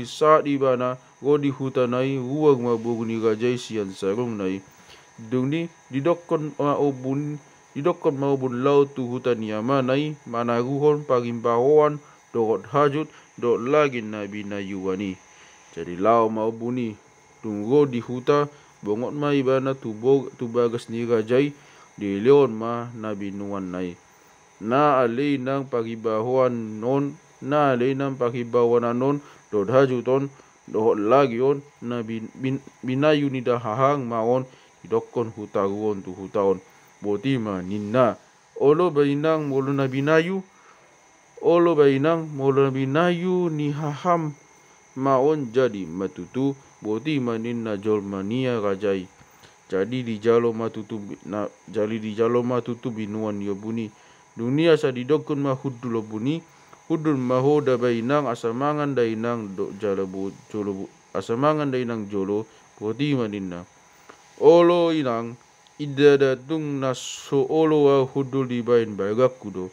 [SPEAKER 1] saat ibana godi hutanai huwag mabugo ni gajay siyan sarong nai. Dung ni didokon maubun lau tu hutan yamanai managuhon pagimbahoan dogot hajut dot lagi na binayuani. Jadi lau maubuni tunggo di huta bongot ma ibana tu bagas ni gajay di leon ma na binuan nai. Na alay nang pagibahoan non dot hajuton dohot lagi on na binayu ni dahahang maon idokon hutaguon tu hutaon boti manina. Olo bainang molo na binayu ni haham maon jadi matutu boti manina jol mania gajai. Jadi di jalo matutu binuan yo buni. Dunia sa didokon ma hudul buni. Hudul maho da bainang asamangan dainang jolo boti manina. Olo inang ida datung na so olo au hudul di bain bagak kudo.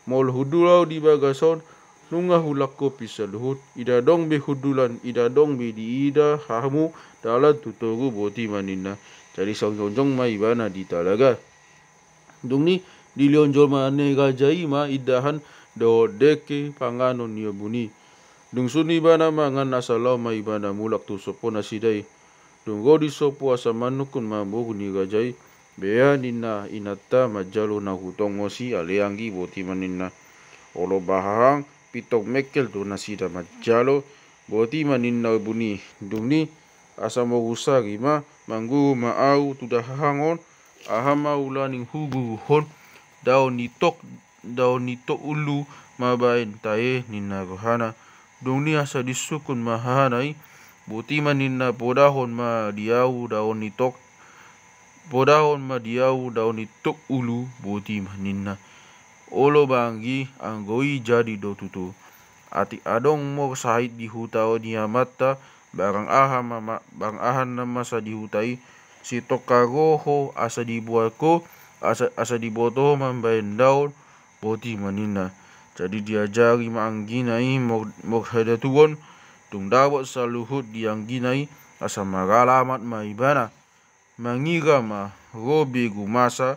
[SPEAKER 1] Mol hudul au di bagason nunga hulako pisa luhut. Ida dong be hudulan ida dong be di ida hamu dalat tutogu boti manina. Jadi songjong ma ibana di talaga. Dung ni di lionjol mane gajai ma idahan do deke panganon niya buni. Dung suni ibana mangan asalau ma ibana mulak tu sopo nasidai. Dung godi sopo asa manukun ma bogu ni gajai. Bea nina inata majalo na hutong mosi aleanggi boti manina. Olo bahang pitok mekel tu nasida majalo boti manina buni. Dung ni asa mo usagi ma manggu maau tu dahangon ahama ulaning hugu hon daun nitok ulu mabain tae nina rohana. Dung ni asa disukun mahanai boti manina podahon ma diau daun nitok ulu boti manina. Olo banggi anggoi jadi do tutu. Ati adong mo sahit di hutao ni amata barang ahan na masa di hutai si tokagoho asa dibuatko asa diboto mambayan daun boti manina. Jadi diajari maangginai mog hadatuon tung dawat sa luhut diangginai asa magalamat maibana. Mangira ma gobe gumasa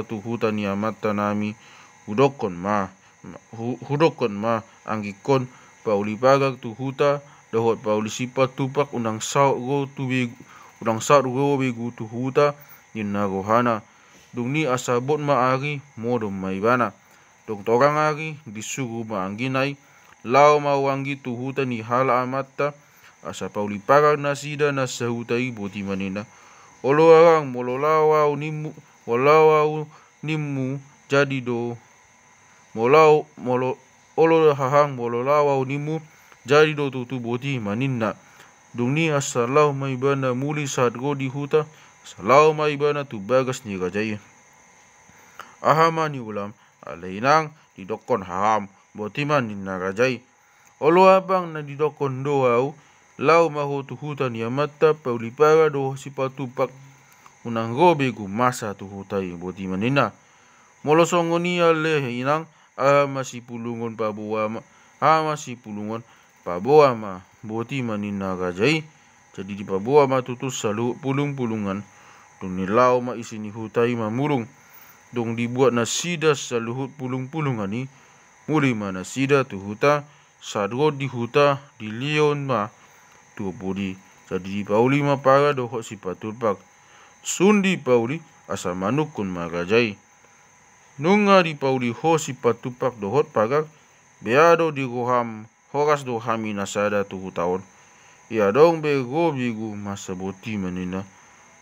[SPEAKER 1] tu hutan ni amata nami hudokon ma anggikon pauli pagak tu huta dohot pauli sipat tupak unang saut go begu tu huta nina rohana. Dung ni asabot maari modom maibana. Dung torang ari disuruh maangginai lau mawanggi tu huta ni hala amata asa pauli pagak nasida na sahutai boti manina. Olo arang mololawau nimmu jadi do olo hahang mololawau nimmu jadi do tutu boti manina. Dung ni asalau maibana muli saat go di huta salau maibana tu bagas ni gajai. Ahama ni ulam alainang didokon haham boti manina gajai. Olo abang na didokon doau lau maho tu huta ni amata pauli paga do sipatupak unang gobe gumasa tu hutai boti manina. Molo songoni ale inang masih pulungon paboa ma boti manina gajai. Jadi di paboa ma tutus salu pulungan dung nilau ma isini hutai ma murung. Dung dibuat nasida saluhut pulungan ni muli ma nasida tu huta sadgo di huta di lion ma tu bodi. Sadi pauli mapaga dohot si patulpak. Sundi pauli asa manukun magajai. Nunga di pauli ho si patupak dohot pagak beado di goham horas dohami nasada tuhu tahun. Ia dong be go bigu masa boti manina.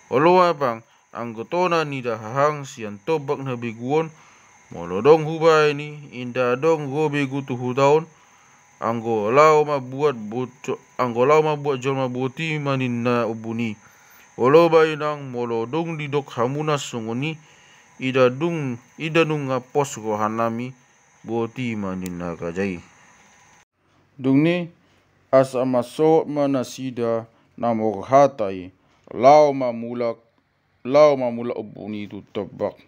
[SPEAKER 1] Olo apang anggotona ni dahang sian tobak na beguon molodong hubay ni inda dong go begu tuhu tahun. Anggo lau ma buat jol ma boti manina ubuni. Olo bainang molodong di dok hamuna sungoni ida nung pos go hanami boti manina kajai. Dung ni asa masok manasida namok hatai lau mamulak ubuni tu tobak.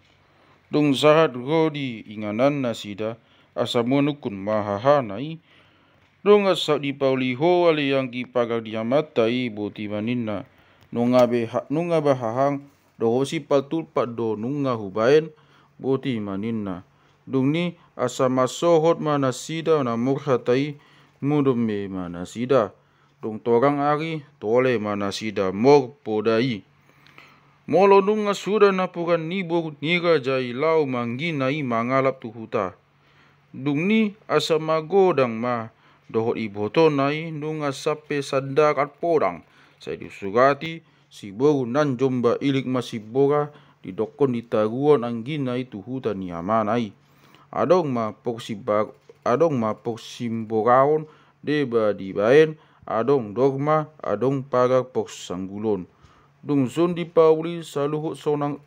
[SPEAKER 1] Dung sahat godi inganan nasida asa menukun mahahanai. Dung asa di pauli ho ali yang ki pagar diamatai boti manina. Nunga bahahang doho si patulpat do nunga hubain boti manina. Dung ni asa masohot manasida namok hatai mudumme manasida. Dung torang ari tole manasida mok podai. Molo nunga sudah napukan nibo niga jai lau mangginai mangalap tuhuta. Dung ni asa magodang ma dohot iboto nai nunga sape sandakat podang. Saya disugati si boru nan jomba ilik masih boga di dokon di taguan angginai tuhuta ni amanai. Adong ma poksimboraon deba di baen adong dogma adong pagar poksanggulon. Dung sun di pauli saluhut sonang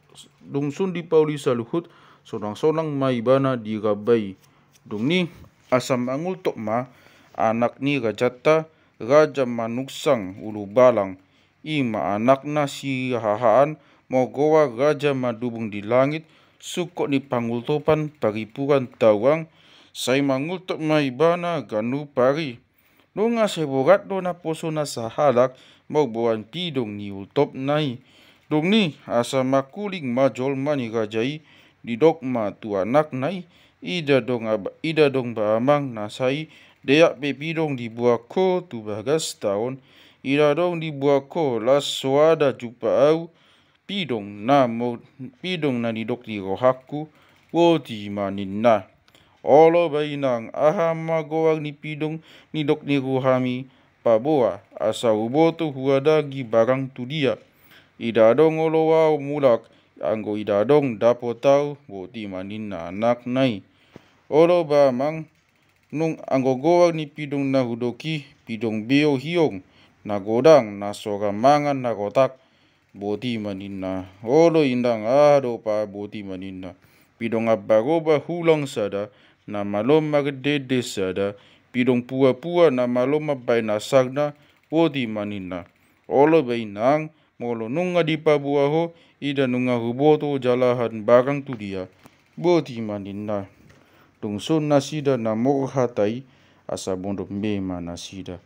[SPEAKER 1] mai bana di gabai. Dung ni asam angultok ma anak ni rajata raja manuksang ulu balang. Ima anakna si hahaan mogowa raja madubung di langit sukok ni pangultopan paripuran tawang sai mangultok mai bana ganu pari. Nunga seborat do na poso na sahalak mogboan tidong ni ultop nai. Dung ni asa makuling majol mani rajai di dokma tu anak nai ida dong baamang nasai deak pepidong di buako tu bagas tahun. Ida dong di buako las soada jupa au pidong na di dok di rohaku woti manina. Olo bainang ahama goang ni pidong ni dok ni rohami paboa asa uboto huadagi barang tu dia. Ida dong olo wau mulak anggo ida dong dapotau woti manina anak nai. Olo baamang nung anggo goang ni pidong na hudoki pidong beo hiong na godang na soga mangan na kotak boti manina. Olo indang ado pa boti manina. Pidong abagoba hulang sada na malom magdede sada pidong pua-pua na malom mabai nasagna boti manina. Olo bainang molo nunga di pabuaho ida nunga huboto jalahan barang tu dia boti manina. Dung sun nasida na hatai asa bondok mema nasida.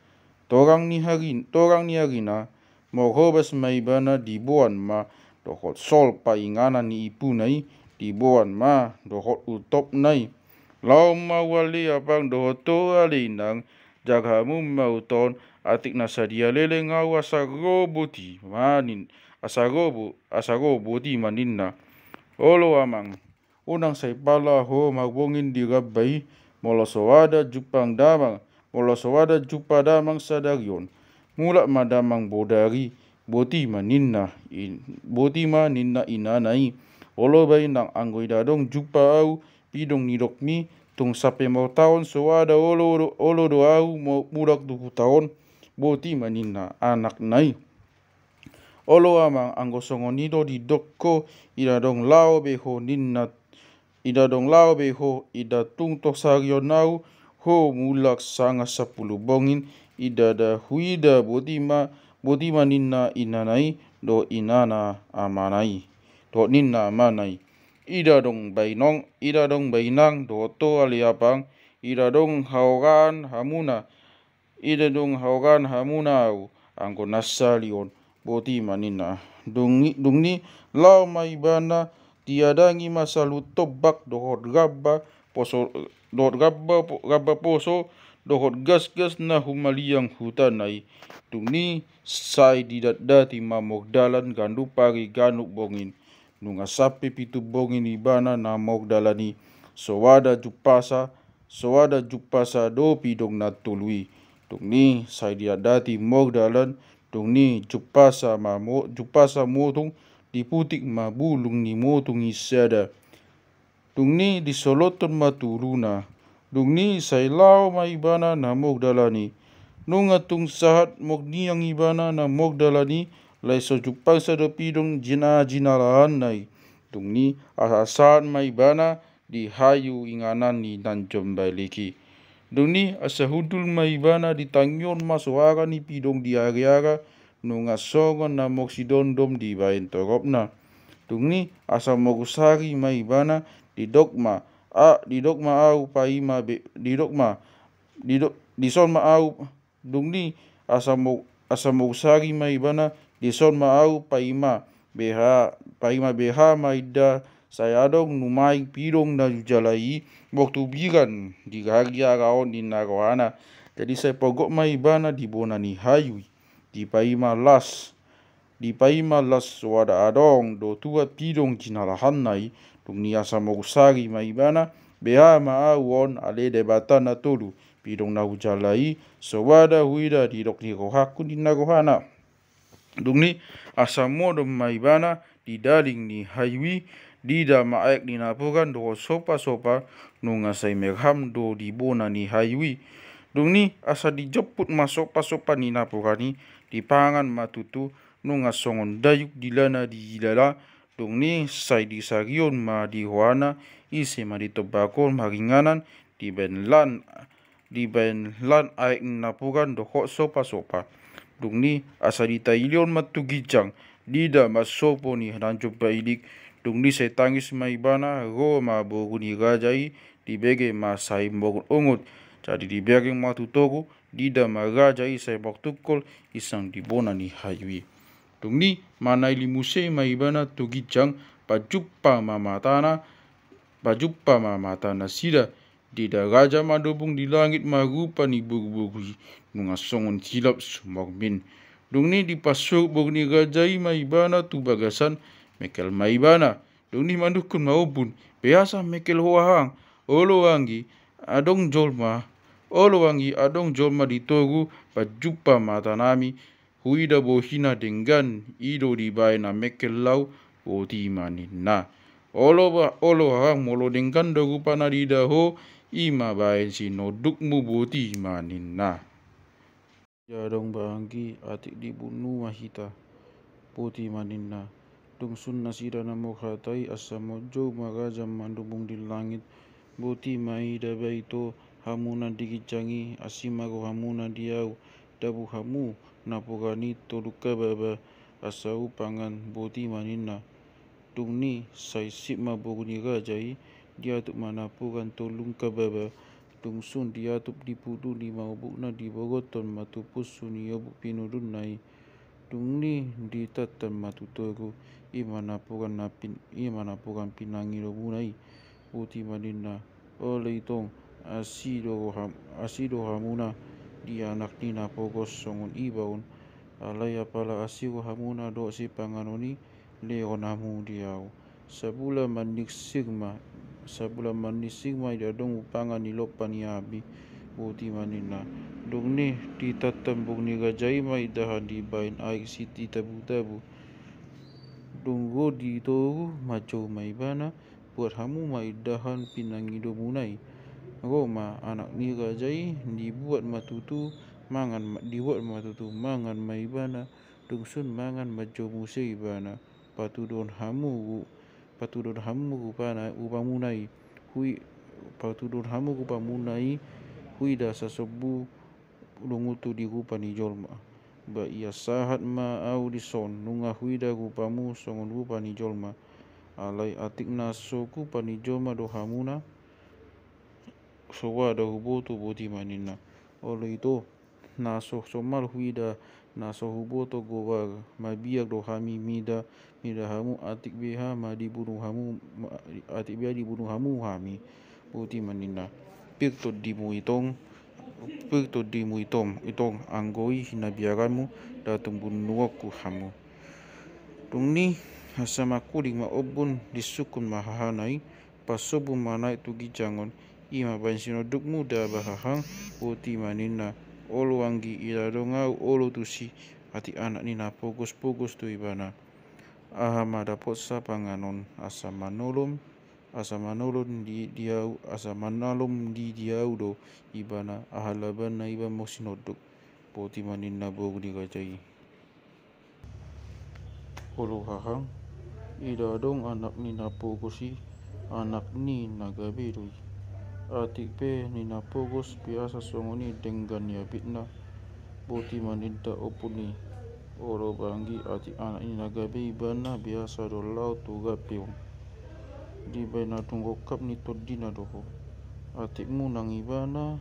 [SPEAKER 1] Torang ni harina mohobas mai bana dibuan ma dohot sol painganan ni ipu nai dibuan ma dohot utop nai. Lau mawali apang dohot to alinang jaghamu mauton atik nasadia lele ngau asago boti manina. Olo amang unang say pala ho magbongin di gabai molo sowada jupang damang molo sowada jupa damang sadagyon mulak madamang bodari boti manina inanai. Olo bainang anggo idadong jupa au pidong nidokmi tung sape mau tahun sowada olo do au mulak 20 tahun boti manina anak nai. Olo amang anggo songonido di dokko idadong lao beho ida tung tok sarionau ho mulak sanga 10 bongin idada huida boti manina inanai do inana amanai do ninna amanai. Ida dong bainang do to aliapang ida dong hauran hamuna au anggo nasalion boti manina. Dung ni lau maibana tiadangi masalu tobak dohot gabba poso dohot gas-gas na humaliang hutan ay tungni sai didati mamogdalan gandu pagi ganuk bongin nunga sapi pitu bongin ibana na mogdalani sowada jupasa do pidong na tului tungni sai didati mogdalan tungni jupasa motung diputik ma bulung ni motung isada tungni disoloton maturuna dungni sailau ma ibana na mogdalani nunga tung sahat mogniang ibana na mogdalani lai so jupasa do pidong jina lahan nai tungni asasaan ma ibana di hayu inganan ni Nanjom Bailiki dungni asa hudul ma ibana di tangyon masuara ni pidong di aga nunga songon na moksidondom di bain toropna tungni asa mogusari ma ibana di dogma au paima be di dogma di son ma au dungni asa mogusari ma ibana di son ma au paima beha ma ida saya adong numai pidong na jalai waktu biran di harga raon di narohana jadi saya pogok ma ibana di bonani hayu di paima las wada adong do tua pidong jinalahan nai tungni asa mogusari ma ibana beha ma awon ale debatan na tolu pidong na ujalai sowada huida di dok ni rohaku di narohana dungni asa modom ma ibana di daling ni hayui dida maek ni napogan do sopa nunga sai merham do di bona ni hayui dungni asa dijemput ma sopa ni napogani di pangan matutu nunga songon dayuk dilana di ilala dungni sai di sagion ma di hoana ise ma di tobakon maringanan di ben lan aek napogan do hok sopa dungni asa di tailion matugijang dida masopo ni Nanjom Bailik dungni sai tangis ma ibana ro ma boguni rajai di bege ma sai mogun ungut jadi di bege ma tutogu dida ma rajai sai baktukol isang di bona ni hayui dungni manai limuse ma ibana tugijang pajuppa ma matana sida dida raja madobung di langit marupa ni bugu nunga songon silap sumogmin dungni di pasur bogni rajai ma ibana tu bagasan mekel ma ibana dungni mandukun maupun biasa mekel hoahang olo wangi adong jolma ditogu pajuppa matanami huida bohina denggan ido di baina mekel lau oti maninna olo hang molo denggan dogu panadida ho ima bain si nodukmu boti maninna jadong banggi atik dibunuh mahita poti maninna dungsun nasida namo khatai asamojo magaja mandubung di langit boti maida baito hamuna digicangi asimago hamuna diau dabu hamu napogani toluka baba asau pangan boti maninna dungni sai sipma boguni rajai diatuk manapogan tolung kababa dungsun diatup dipudu di maubukna di bogoton matupus suni yobuk pinudun nai dungni ditatan matutogu imanapogan pinangi robunai puti maninna oleh itong asido hamuna di anak ni napogos songon ibaun alai apala asigo hamuna do si panganoni leonamu diau sabula manik sigma idadong upangan ni lopan yabi puti maninna dungni ditatan bugni gajai ma idahan di bain aik siti tabu dunggo di togu maco maibana buat hamu ma idahan pinangido munai Roma anak ni gajai dibuat matutu mangan maibana dungsun mangan majo muse ibana patudon hamu pana upamunai hui da sasobu lungutu di rupani jolma ba ia sahat ma au dison nunga hui da rupamu songon rupani jolma alai atik naso kupani jolma do hamuna sowa da huboto boti manina oleh itu naso somal hui da naso huboto gowar mabiak do hami mida hamu atik beha ma dibunuh hamu hami boti manina piktot dimu itong Perto dimu itong anggoi hinabiaranmu datang bunuaku hamu. Tung ni hasama kuling ma obun disukun mahahanai pasobu manai tugi jangon ima bansino dukmu da bahahang uti manina olo anggi iradongau olo tusi ati anak nina pogos tu ibana ahama dapot sa panganon asa manolom di diau do ibana ahalabana iba mosinoduk poti manina bogu digajai olo hahang idadong anak nina pogosi anak ni nagabirui atik pe nina pogos biasa songoni denggan ya bitna poti maninda opuni olo banggi atik anak ni nagabe ibana biasa do lau tuga peon di bana tunggokap ni todina doho atik munang ibana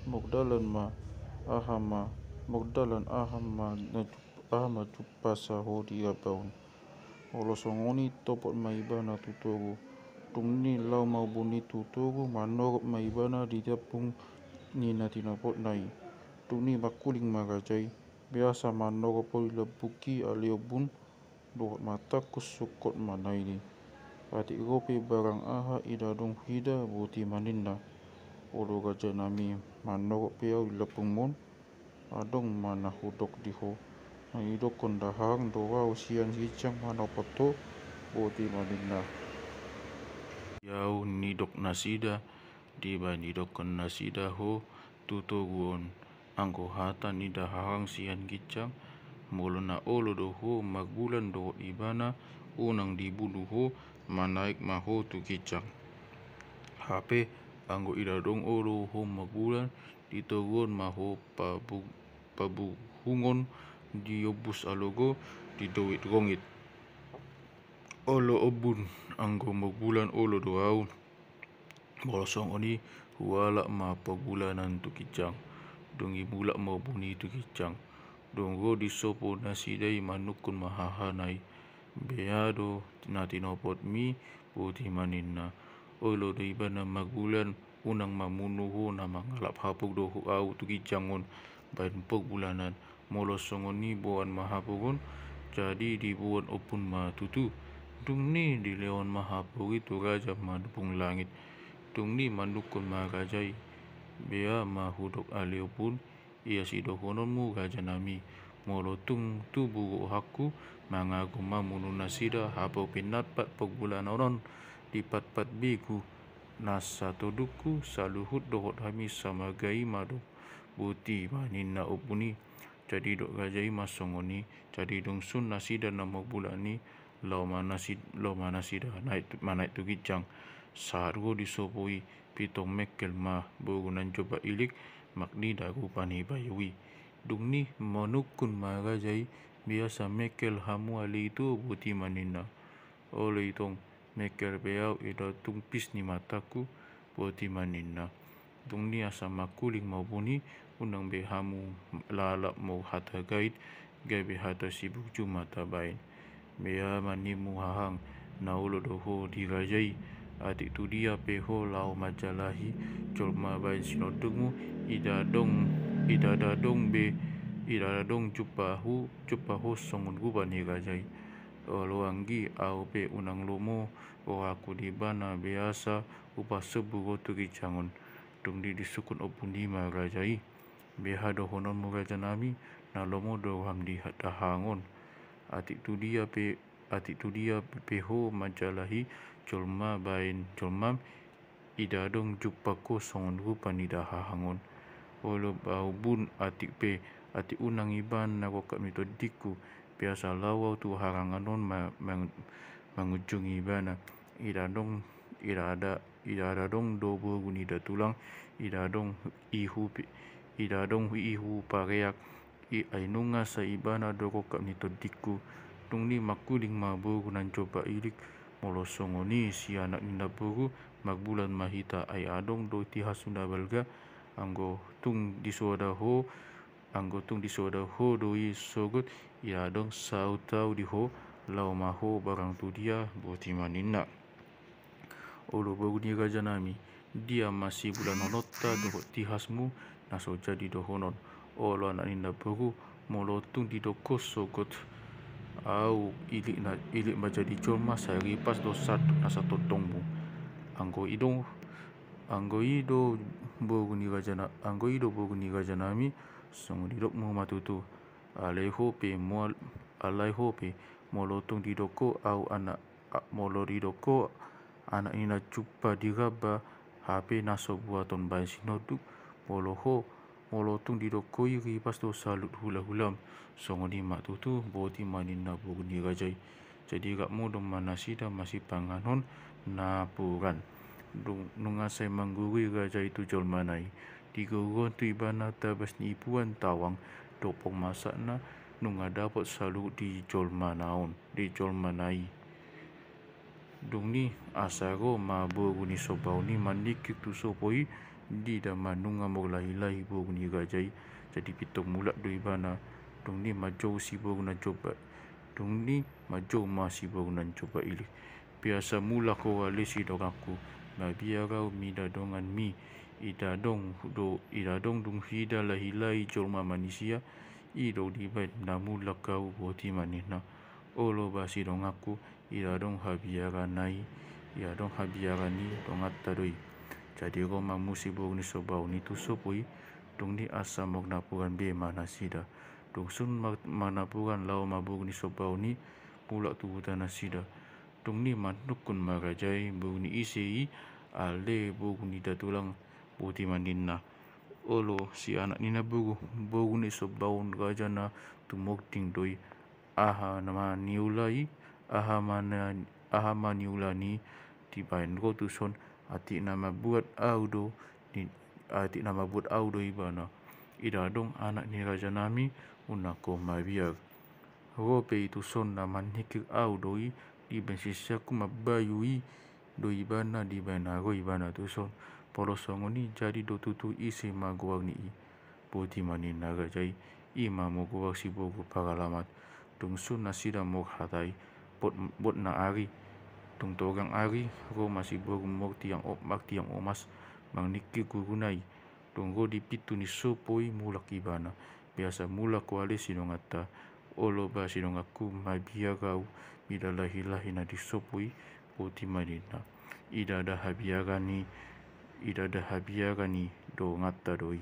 [SPEAKER 1] mogdalan ahama cupasa ho di abaun olo songoni topot maibana tutogu tung ni lau mau buni tutogu manorot maibana di tapung ni natinapot nai tung ni makuling magajai biasa manorot poli lebuki aliobun dohot matakus sukot manai ni atik gope barang aha idadong hida buti maninna olo gajah nami manorot piau lepung mon adong mana hudok diho idok kondahang doa usian hicang mana poto buti maninna yau nidok nasida di ba nidok kon nasida ho tutoguon angko hata nida hahang sian gicang molona olo doho magbulan do ibana unang dibunuh ho manaik maho tu gicang HP anggo idadong olo ho magbulan ditoguon maho pabuhungon diobus alogo di dowit gongit olo obun anggo magbulan olo doau bolosong oni huala ma pabulanan tu kicang dongi bulak mau buni tu kicang donggo disopo nasidai manukun mahahanai beado natinopot mi puti maninna olo do ibana magbulan unang mamunuho na mangalap hapug do au tu kicangon bain pog bulanan molosongoni boan mahapogon jadi dibuat opun matutu tung ni di leon mahapog itu raja madupung langit tung ni manukun magajai bea mahudok aliopun ia sidohononmu raja nami molotung tu bugo haku mangagum mamunu nasida hapo pinatpat pogbulanonon dipatpat bigu nasa toduku saluhut dohot hami sama gai mado buti manina opuni jadi dok gajai masongoni jadi dong sun nasida nama bulani lau manasida naik tu gicang sargo disopoi pitong mekel mah bogunan coba ilik makni dagu pani bayui dung ni manukun magajai biasa mekel hamu ali itu buti manina oleh itong mekel beau ida tungpis ni mataku buti manina dung ni asa makuling mau buni unang behamu lalap mau hata gait gai behata sibuk cuma tabain bea manimu hahang na ulo doho dirajai adik tu dia peho lau majalahi colma bain sinodungmu idadadong cupahu songun guban hirajai olo anggi au pe unang lomo o aku di bana biasa upa sebu gotu gicangon dung di disukun opun lima rajai beha dohonon mu raja nami na lomo do ham di dahangon atik tu dia peho majalahi colma bain colmam idadong jupako songon gupan idahangon olo bau bun atik unang iban nako kami to diku biasa lawau tu haranganon mangujung ibana idadong do bogun ida tulang idadong ihu pareak ainunga sa ibana doko kami to diku tung ni makuling mabogunan coba ilik molosongoni si anak ninda bogu magbulan mahita ai adong do tihasunda balga anggo tung disoda ho doi sogot ya dong sautau diho lau maho barang tu dia boti manina olo bogu ni raja nami dia masih bulan nonota dohot tihasmu naso jadi dohonon olo anak nina bogu molotung di doko sogot au ilik majadi colma sari pas dosat nasa totongmu anggo ido boguni raja nami songudidok mo matutu alai hope molotung di doko au anak molo di doko anak ina cupa diraba HP naso buaton bayan sinoduk molotung di doko iri pas do salut hula-hulam songoni mak tutu boti manina boguni rajai jadi gak mo dong manasida masih panganon napuran nungasai mangguri raja itu jol manai digorong tu ibana tabas ni ipuan tawang dopong masakna nunga dapat selalu di jol manai dung ni asaro ma boguni sobau ni mandikik tu sopoi di dama nunga moglahi boguni rajai jadi pitong mulak do ibana dung ni majau si boguna coba dung ni majau masih boguna coba ilik biasa mula ko wale si dong aku mabiarau mida dongan mi idadong dung hida lahilai jolma manusia ido dibai namula kau boti manina olo basi dong aku idadong habiaranai idadong habiarani dong attadoi jadi roma musibog ni sobau ni tu sopoi dung ni asa mok napuran be manasida dung sun manapuran lau mabog ni sobau ni pula tu hutana sida dung ni manukun marajai bog ni isei ale bog ni datulang boti manina olo si anak nina bog ni sobau raja na tumok ting doi aha maniulani dibain rotuson ati nama buat audo ibana idadong anak ni raja nami unako mabiar rope itu son naman hikir audoi di bensisyaku mabayui do ibana di banago ibana tu son polosongoni jadi do tutu isi maguang ni boti manina rajai ima moguang si bogu pagalamat dung sun nasida mok hatai bot na ari dung togang ari ro masih bogu mok tiang omas mangnikir gurunai dung ro dipitu ni sopoi mulak ibana biasa mulak wale sinongata olo ba sinongaku mabiarau midalahi na di sopoi boti manina idada habiarani do ngata doi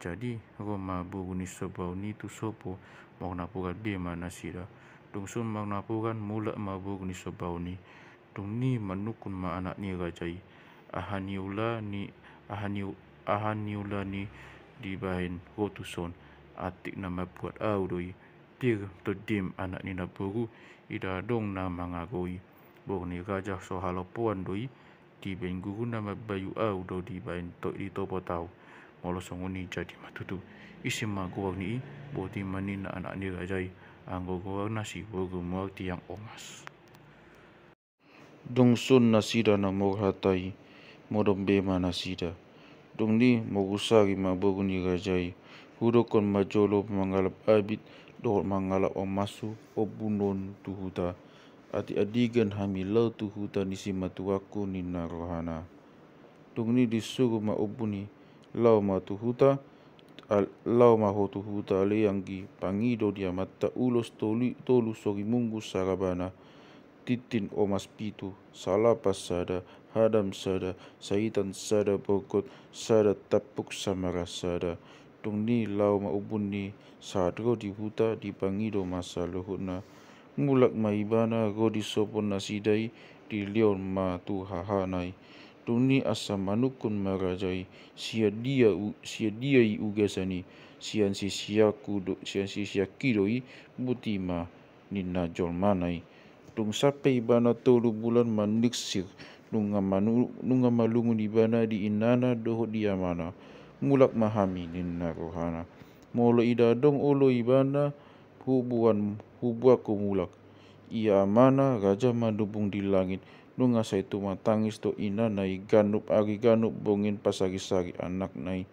[SPEAKER 1] jadi roma boguni sobau ni tu sopo mau napuran be manasida dung sun mau napuran mulak mabog ni sobau ni dung ni manukun ma anak ni rajai ahaniula ni dibahin rotuson atik nama buat audoi pir todim anak ni nabogu idadong na mangagoi bog ni raja so halopoan doi dibahin guru nama bayu audo dibahin di topo tau molosongoni jadi matutu isi maguang ni boti manina anak ni rajai anggo guang nasi bogu muak tiang omas dung sun nasida na hatai modom be manasida dung ni mogusari mabogu ni rajai hudokon majolo mangalap abit do mangalap omasu obunon tuhuta ati adigan hamilau tuhuta nisi matuaku ni narohana dung ni disuruh ma obuni lau ma hotuhuta leanggi pangido dia mata ulos tolu sori munggu sarabana titin omas pitu salapas sada hadam sada saitan sada bokot sada tapuk samara sada dung ni lau ma ubun ni sadro di huta di pangido masa luhutna mulak maibana godi sopon nasidai di leon ma tu hahanai dung ni asa manukun marajai sia dia ugasani sian si siakidoi butima nina jol manai dung sampai ibana tolu bulan maniksir nunga malungun ibana di inana dohot dia mana mulak mahami nina rohana molo idadong olo ibana hubuaku mulak ia mana raja madubung di langit nunga saitu matangis to ina nai ganup bongin pasagi-sagi anak nai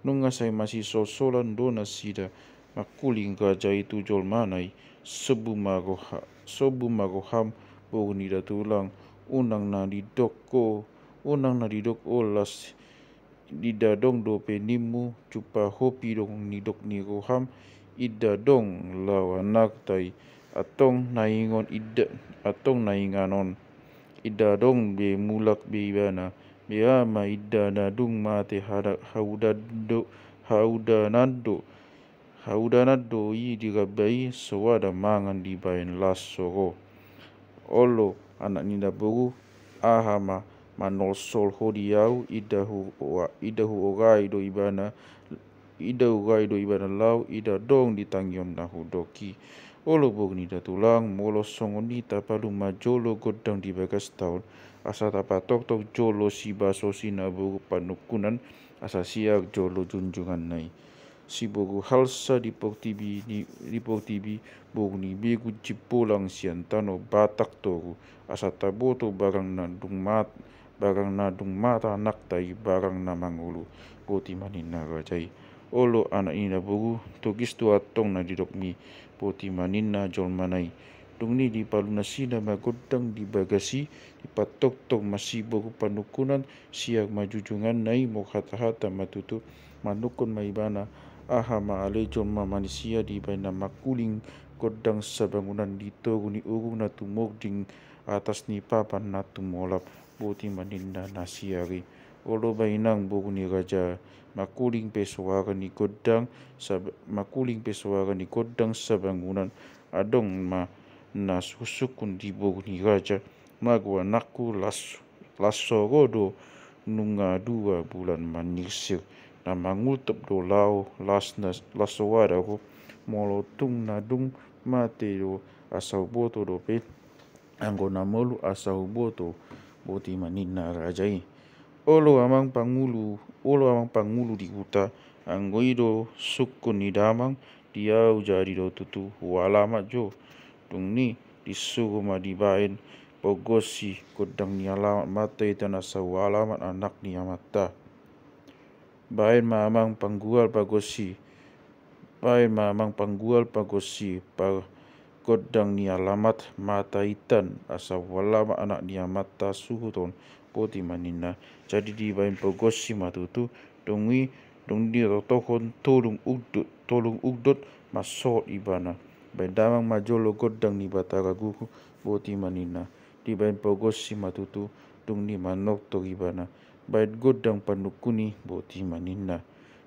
[SPEAKER 1] nunga sai masih sosolan dona sida makuling raja itu jol manai sobu maroham bogni datulang unang na didok olas didadong do penimu cupa hopi dong nidok ni roham idadong lawanak tai atong nainganon idadong be mulak be ibana be ama idadadung mate haudanado i digabai sowada mangan di bayan las soro olo anak ninda boru ahama manosol hodiau idahu orai do ibana lau ida dong ditangyon na hudoki olo bog nida tulang molo songoni tapalu majolo godang di bagas tahun asa tapatok tok jolo si baso sina bogu panukunan asa siak jolo junjungan nai si bogu halsa di pok tibi bogu ni begu cipolang siantano batak togu asa taboto barang nadung mata anak tai barang na mangulu boti manina rajai olo anak ina bogu togis tu atong na didokmi boti manina jol manai dungni di paluna sina magodang di bagasi di patok tok masih bogu panukunan siak majujungan nai mo hata matutu manukun maibana aha maale jol manusia di baina makuling godang sabangunan di togu ni urung na tumog ding atas ni papan na tumolap boti manina nasiari olo bainang bogu ni raja makuling pesuara ni godang sabangunan adong na susukun di bogu ni raja magwa naku lasorodo nunga 2 bulan manisir na mangutap do lao lasowada ho molotung nadung mate do asau boto do pe anggona molu asau boto boti manina rajai olo amang pangulu di huta anggoido sukun ni damang diau jadi do tutu walamat jo tungni disuruh madibain pogosi kodang ni alamat mata itan asau alamat anak ni amata bain mamang panggual pagosi kodang ni alamat mata itan asau alamat anak ni amata suhuton poti manina jadi di bain pogosi matutu dong di rotohon tolong udut masot ibana bain damang majolo godang ni batara guhu boti manina di bain pogosi matutu dong di manok to ibana bain godang panukuni boti manina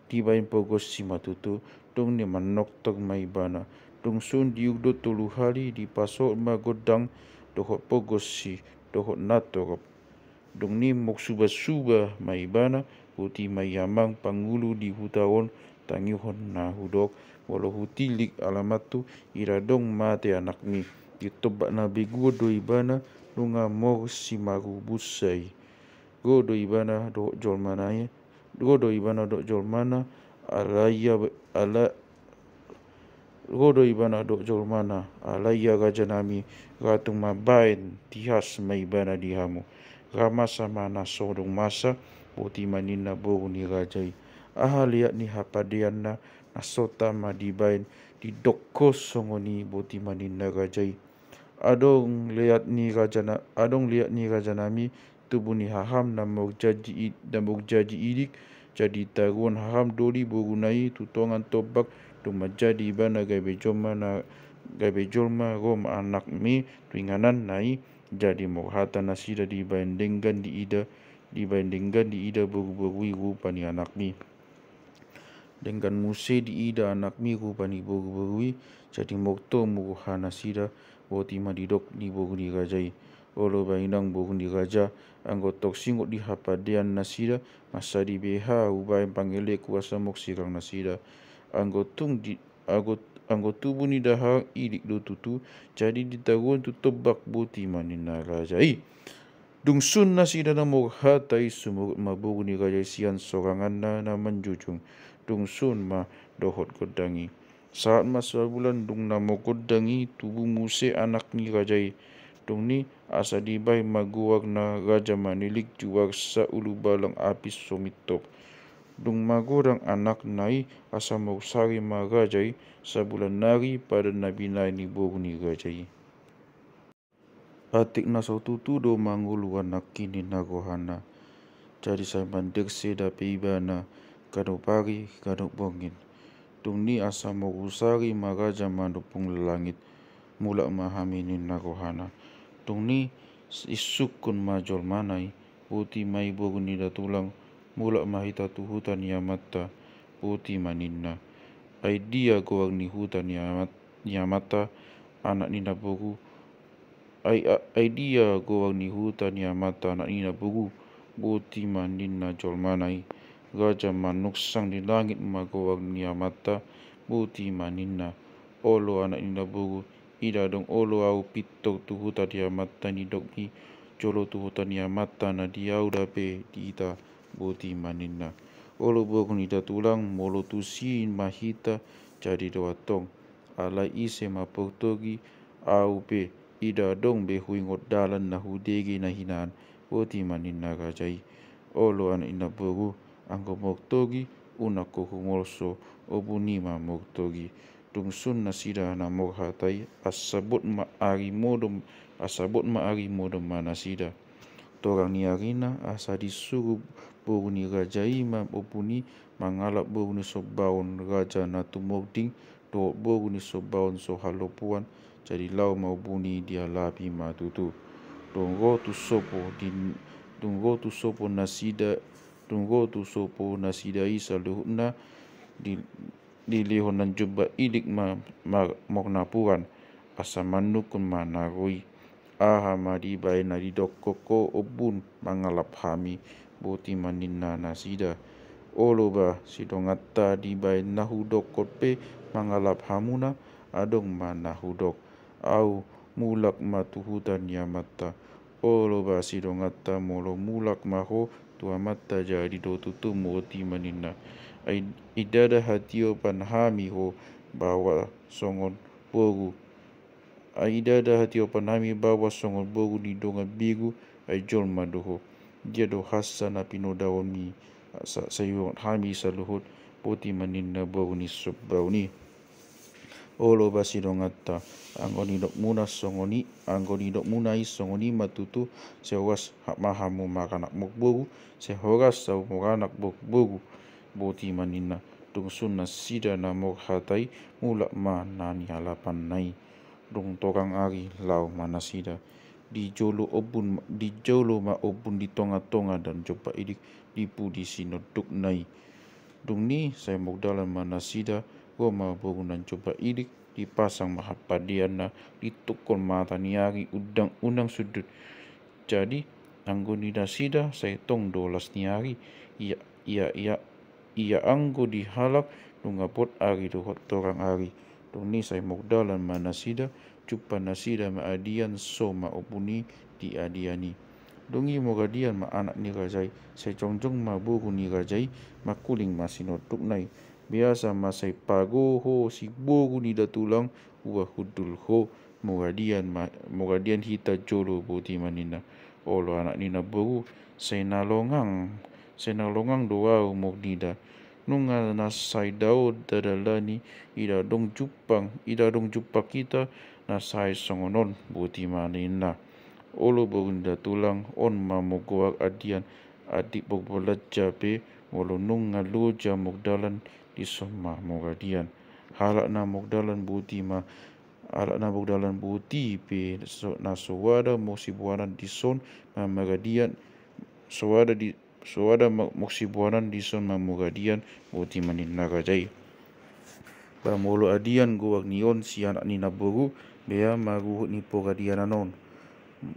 [SPEAKER 1] di bain pogosi matutu dong di manok to maibana dong sun di udut tolu hari di pasok ma godang dohot pogosi dohot natorop dong ni mok suba maibana boti mayamang pangulu di hutawon tangihon na hudok walau hutilik alamatu iradong mate anak mi ditobak na beguo do ibana nunga mor simaru busai go do ibana do jol mana alaya gajanami ratung mabain tihas maibana dihamu rama sama nasodong masa boti manina bogu ni rajai aha liat ni hapadiana nasota madibain di dokos songoni boti manina rajai adong liat ni rajanami tubuh ni haham na mokjaji idik jadi taruan haham doli bogu nai tutongan tobak dong majadi ibana gaibe jolma rom anak mi tuinganan nai jadi moghata nasida dibandingkan di ida bogu rupani anak mi dengan muse di ida anak mi rupani bogu jadi mokto muruha nasida boti madidok di bogu di rajai olo bainang bogu di raja anggotok singot di hapadean nasida masa di beha ubain pangele kuasa mok sirang nasida anggotubu ni dahar idik do tutu jadi ditaruan tu tebak boti manina rajai dungsun nasida na mokhatai sumurut mabogu ni rajai sian sorangan na menjujung dungsun ma dohot godangi saat masa bulan dung namo godangi tubuh muse anak ni rajai dung ni asa dibai maguak na raja manilik juak sa ulu balang apis somitop dung magorang anak nai asa mausari marajai sabulan nari pada nabi nai ni bogu ni rajai atik na saututu do mangulu anak kini nagohana jadi saya mandekse dape ibana kado pagi kado bongin. Tung ni asa mogusari magaja mandupung langit mulak mahaminin nagohana. Tung ni isukun majol manai puti mai boguni da tulang mulak mahita tu hutan yamata puti maninna. Aidia goang ni hutan yamata anak nina bogu. Aidia goang ni hutan yamata anak nina bogu puti maninna jol manai. Gajah manuksang di langit magowang ni yamata puti maninna. Olo anak nina bogu ida dong olo au pitok tu hutan yamata ni dok ni jolo tu hutan yamata na diau dape diita puti maninna. Olo bogu ni da tulang molo tu si mahita jadi doa tong alai ise mapoktogi au pe ida dong be huingot dalan na hudegi na hinaan puti maninna gajai. Olo anak ina bogu angko moktogi una ko humolso obunima moktogi. Tungsun na sida na mokhatai asabot ma ari modom mana sida. Torang ni arina asa disuruh boguni rajai ma opuni mangalap boguni sobaun raja na tumogding do boguni sobaun so halopuan jadi lau mau buni dia lapi matutu. Tunggo tu sopo nasida isa luhutna di lehonan jumba idik moknapuan asa manukun manarui aha madi bae na di dokoko obun mangalap hami boti maninna nasida. Olo ba sidongata di bae nahu dokot pe mangalap hamuna adong manahudok au mulak matuhutan yamata. Olo ba sidongata molo mulak maho tua mata jadi do tutu moti maninna. Idada hatio panhami ho bawa songon bogu. Aidada hatio panhami bawa songon bogu di donga bigu ai jol madoho. Dia do hasana pinodawon mi sayuan hami saluhut poti maninna bogu ni sobbau ni. Olo basi dongata angoni dok munai songoni matutu sewas mahamu makanak mokbogu sehoras sau mokanak bogu boti maninna. Tungsun na sida na mokhatai mulak ma nani halapan nai. Dong torang ari lau mana sida di jolo ma obun di tonga dan coba idik dipu di sinoduk nai. Dung ni saya mogdalan mana sida goma bogunan coba idik dipasang mahapadian na ditukon mata niari undang sudut. Jadi anggoni da sida saya tong dolas niari ia anggo dihalak dungapot ari dohot torang ari. Dung ni saya mogdalan mana sida cupa nasida ma adian so ma opuni di adiani. Dungi mogadian ma anak ni rajai saya jongjong ma bogu ni rajai ma kuling ma sinoduk nai. Biasa masai pago ho si bogu ni da tulang ua hudul ho mogadian hita jolo boti manina. Olo anak ni na bogu saya nalongang doa mognida nunga nasai daud dadalani ida dong jupang kita nasai songonon boti manina. Olo bogun da tulang on mamogoak adian adik bogbolaja pe molo nunga loja mogdalan di soma mogadian. Halak na mogdalan buti pe na sowada moksibuanan di son mamagadian sowada moksibuanan di son mamugadian buti maninna gajai. Bamolo adian goak nion si anak ni nabogu bea maguhut ni pogadian anon.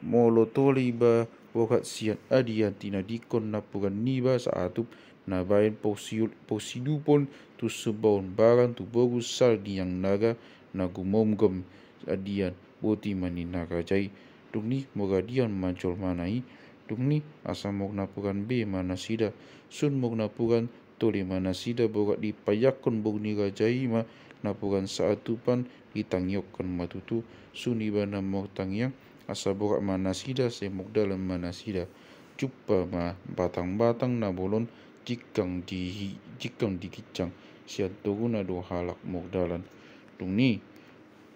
[SPEAKER 1] Molo toli ba wokat sian adian tina dikon napugan niba saatup na bayan posidupon tu sebaun barang tu bogu sal diang naga na gumomgom adian boti maninna gajai. Dung ni mogadian majol manai. Dung ni asa mog napugan be mana sida sun mog napugan toli mana sida bogat dipayakon bog ni gajai ma napugan saatupan ditangyokkan matutu suni bana mog tangyang asa bogat mana sida se mogdalan mana sida cupa ma batang-batang na bolon jikang dikicang sian toguna do halak mogdalan. Dung ni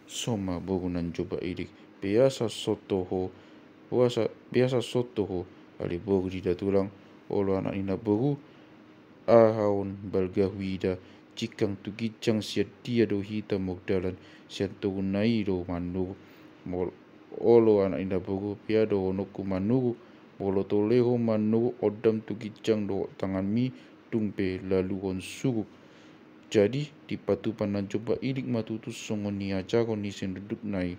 [SPEAKER 1] soma bogunan coba idik biasa soto ho ali bogu di da tulang olo anak ina bogu ahaon balgahuida cikang tugicang siatia do hita mogdalan siantugunai do manu olo anak ina bogu piado onoku manu bolo toleho manu odam tugicang do tangan mi tumpe lalu on sugu. Jadi di patupan nan coba ilik matutu songoni aja koni senduduk nai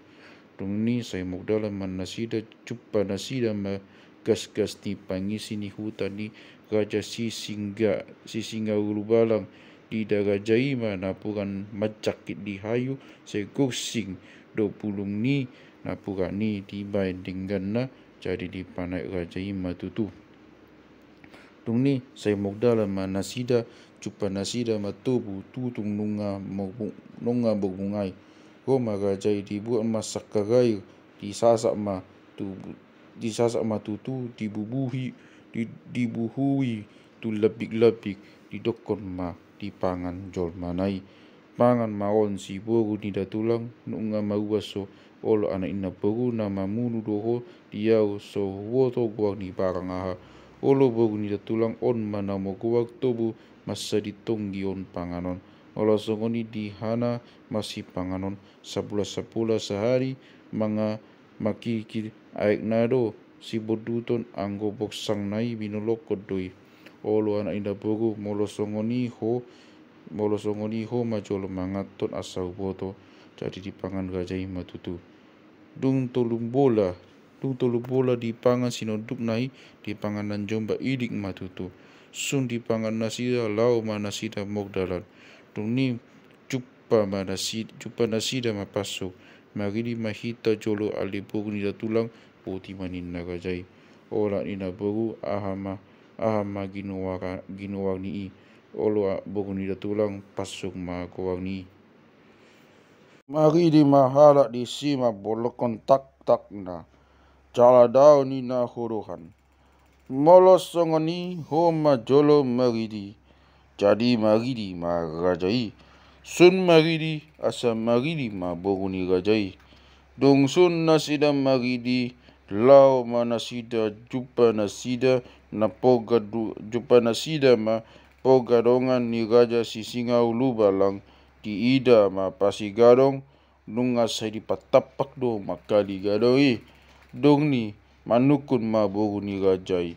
[SPEAKER 1] dong ni saya mogdalan man nasida cupa nasida ma gas-gas ni pangisi ni hutan ni raja sisinga ulu balang di daga jaima napuran macakit di hayu saya gosing do pulung ni napuran ni tibai dengan na jadi di panai raja ima tutu dong ni saya mogdalan man nasida cupa nasida matubu tutung nunga berbungai Roma rajai dibuat masak kagai disasak ma tutu dibuhui tu lebik-lebik didokon ma dipangan jol manai pangan maon si boru ni datulang nunga mauaso olo anak ina boru nama mulu doho diau so woto gua ni barang aha olo boru ni datulang on mana mo gua tobu masa ditonggi on panganon olo songoni dihana masih panganon sapula sehari mga makikir aik nado si boduton anggo boksang nai binolok kodoi olo anak inda bogu molo songoni ho majolo mangaton asau boto jadi dipangan gajai matutu dung tolu bola dipangan sinoduk nai dipangan nan jomba idik matutu sun dipangan nasida lau manasida mogdalan dung ni cupa nasida mapasok magidi mahita jolo alipur ni tulang poti manin nagajai ola ina bogu ahama ginuwar ni olo bogu ni tulang pasok ma kowang ni magidi mahala di sima bolokon tak na jala dao ni na horohan molos songoni homa jolo magidi jadi magidi magajai sun magidi asa magidi ma bogu ni gajai dong sun nasida magidi lau manasida jupa nasida jupa nasida ma pogadongan ni raja sisinga ulu balang di ida ma pasigadong nunga sadi patapak do makali gadoi dong ni manukun ma bogu ni gajai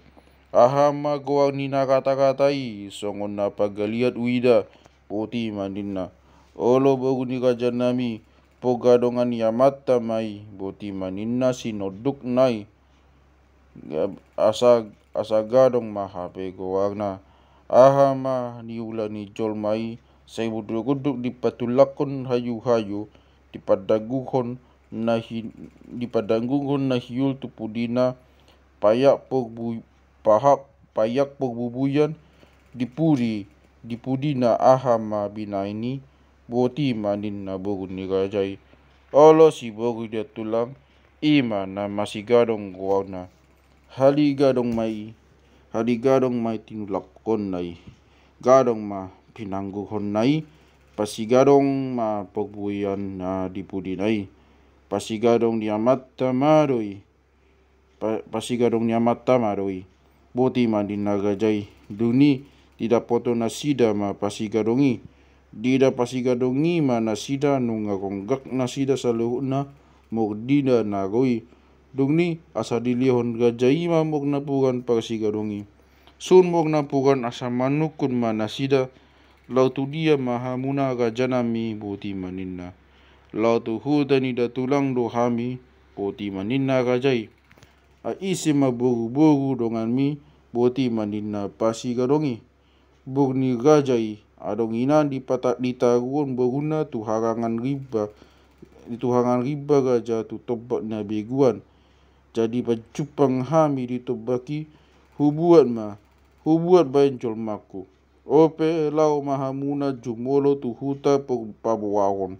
[SPEAKER 1] ahama goang ni nakata-katai songon napa galiat uida poti mandina olo bogu ni raja nami pogadongan yamata mai boti maninna sinoduk nai asa gadong mahape gowarna ahama ni ula ni jol mai sai buduk di patulakon hayu dipadangguhon na hiul tupudina payak pogbubuyan dipudina ahama binaini boti manin na bogu ni gajai olo si bogu dia tulang ima na masih gadong gowana hali gadong mai tinulakon nai gadong ma pinangguhon nai pasigadong ma pogbuyan na dipudinai pasigadong niamata maroi boti mandin na gajai duni tidak poto nasida ma pasigadongi dida pasigadongi ma nasida nunga konggak nasida saluhuna mogdida nagoi dungni asa dilihon gajai ma mog napugan pasigadongi sun mog napugan asa manukun ma nasida lau tu dia mahamuna gajanami boti maninna lau tu hudani datulang do hami boti maninna gajai a isi ma bogu dongan mi boti maninna pasigadongi bugni gajai adong ina ditaguon boguna tuharangan riba gaja tu tobat na beguan jadi pacupang hami ditobaki hubuat baencol maku ope lau mahamuna jumolo tu huta pabuawon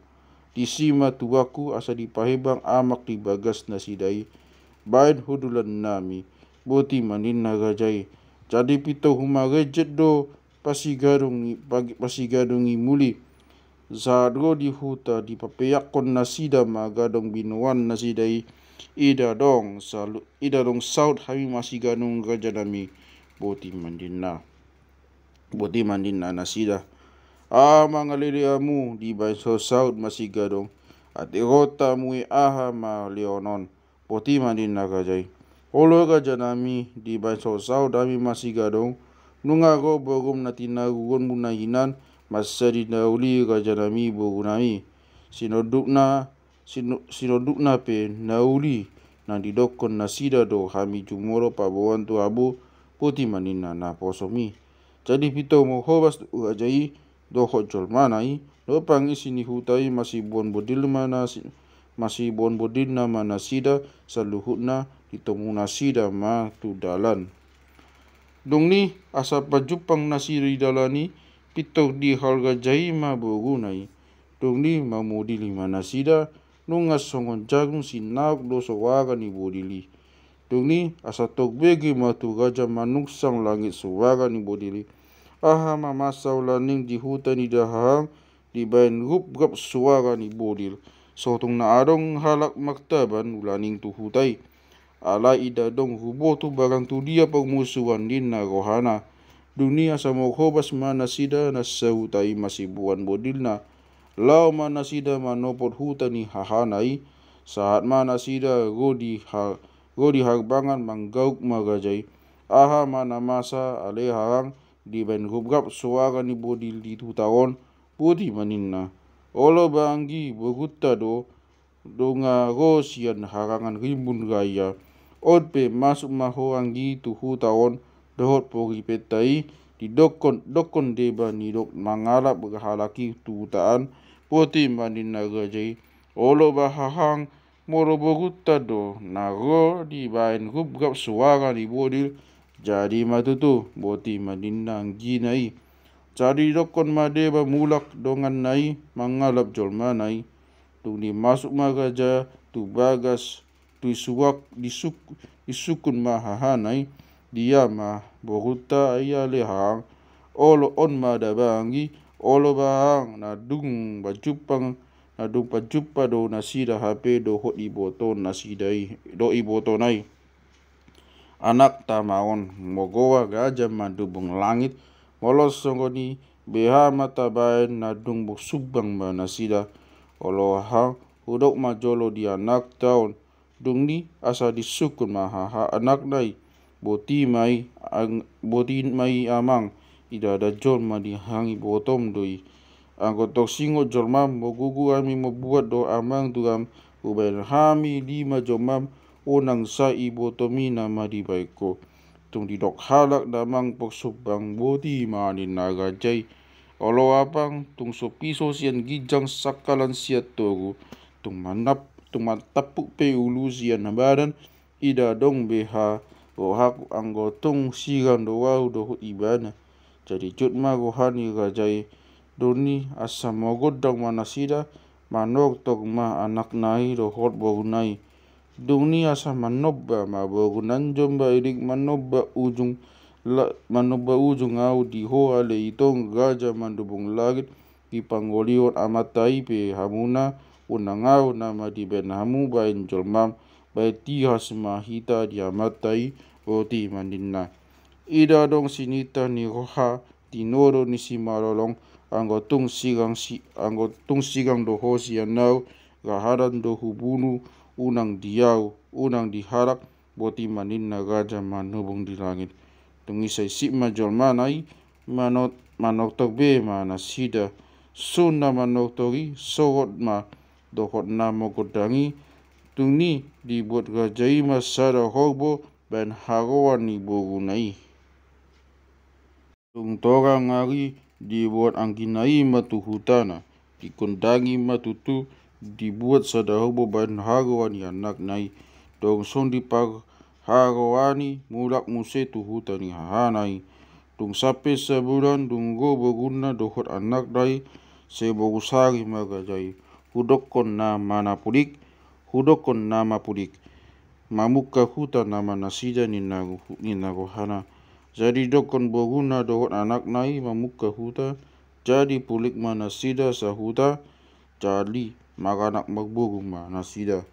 [SPEAKER 1] disima tuaku asa dipahebang amak di bagas nasidai bain hudulan nami boti maninna gajai jadi pito humagejet do pasigadongi muli zadro di huta di papeyakon nasida magadong binuan nasidai ida dong saud hami masih gadong gajanami boti mandina nasida mangaliliamu di bain so saud masigadong at irota mui aha ma leonon boti mandina gajay olo gajanami di bain so saud ami masigadong nunga go bogum na tinagugon munahinan masadi na uli gajanami bogunami sinodukna pe nauli na didokon nasida do hami jumoro paboan tu abu poti manina na posomi jadi pito mo hobas ajai do hojol manai do pangi sini hutai masih bon bodil na mana sida saluhutna ditomu nasida ma tu dalan dong ni asa pajupang nasiri dalani pito di halga jai ma bogunai dong ni mamodili mana sida nunga songon jagung sinauk do sowaga ni bodili dong ni asa togbegi matu gaja manuksang langit sowaga ni bodili aha mamasau laning di hutan ni dahang di bain gap sowaga ni bodil sotong na adong halak maktaban ulaning tu hutai ala ida dong hubo tu barang tu dia pagmusuhan din na rohana dunia sa mokhobas mana sida na sa hutai masibuan bodil na lau mana sida manopot hutan ni hahanai saat mana sida godi harbangan manggauk magajay aha mana masa ale harang di bain gap suara ni bodil di tutawon pudi maninna olo banggi bogutta do donga rosian harangan rimbun gaya odpe masuk maho anggi tu hutawon dohot pogi petai di dokon deba ni dok mangalap berhalaki tu hutaan poti maninna gajai olo bahahang moro bogutta do nago di bain gap suara ni bodil jadi matutu boti maninna ginai jadi dokon madeba mulak dongan nai mangalap jolma nai tu ni masuk magaja tu bagas tu suwak disukun mahahanai dia mah boruta ayale hang olo on madabangi olo bahang nadung pajupa do nasida HP do hot iboto nasidai do iboto nai anak tamaon mogowa gaja madubung langit molos songoni beha mata bain nadung subang ba nasida olo hang hudok majolo di anak taon dung ni asa disukun mahaha anak nai boti mai amang ida ada jol ma dihangi botom doi anggotok singo jolmam mogugu ami membuat do amang tuam ubail hami 5 jomam onang sa ibotomi nama di baiko tung didok halak damang poksubang boti manin nagajay olo apang tung sopiso sian gijang sakalan siat togu tung matapuk pe ulu sian badan ida dong beha rohaku anggotong sigan doau doh ibana jadi cut ma rohani gajai doni asa mogodang manasida manok tok ma anak nai dohot bogunai doni asa manobba ma bogunan jomba idik manobba ujung au di ho ale itong gaja mandubung langit di panggolion amatai pe hamuna unangau nama di benhamu bain jolmam bai tihas mahita di amatai oti mandinna ida dong sinita ni roha tinoro ni simalolong anggotung sigang do hosi anau gaharan do hubunu unang diharak boti mandinna gaja manubung di langit tungisai sipma jolmanai manok togbe mana sida suna manok togi sowot ma dohot namo kodangi tungni dibuat gajai masada hobo ban harowan ni bogunai tung tora ngari dibuat angkinai matu hutana dikondangi matutu dibuat sada hobo ban harowan ni anak nai dong son dipag harawani mulak muse tu hutani hahanai tung sape sebulan dunggo boguna dohot anak dai sebogusari magajai hudokon nama pudik mamuka huta nama nasida nina rohana jadi dokon boguna dohot anak nai mamuka huta jadi pulik mana sida sahuta jadi maganak magbogung mana sida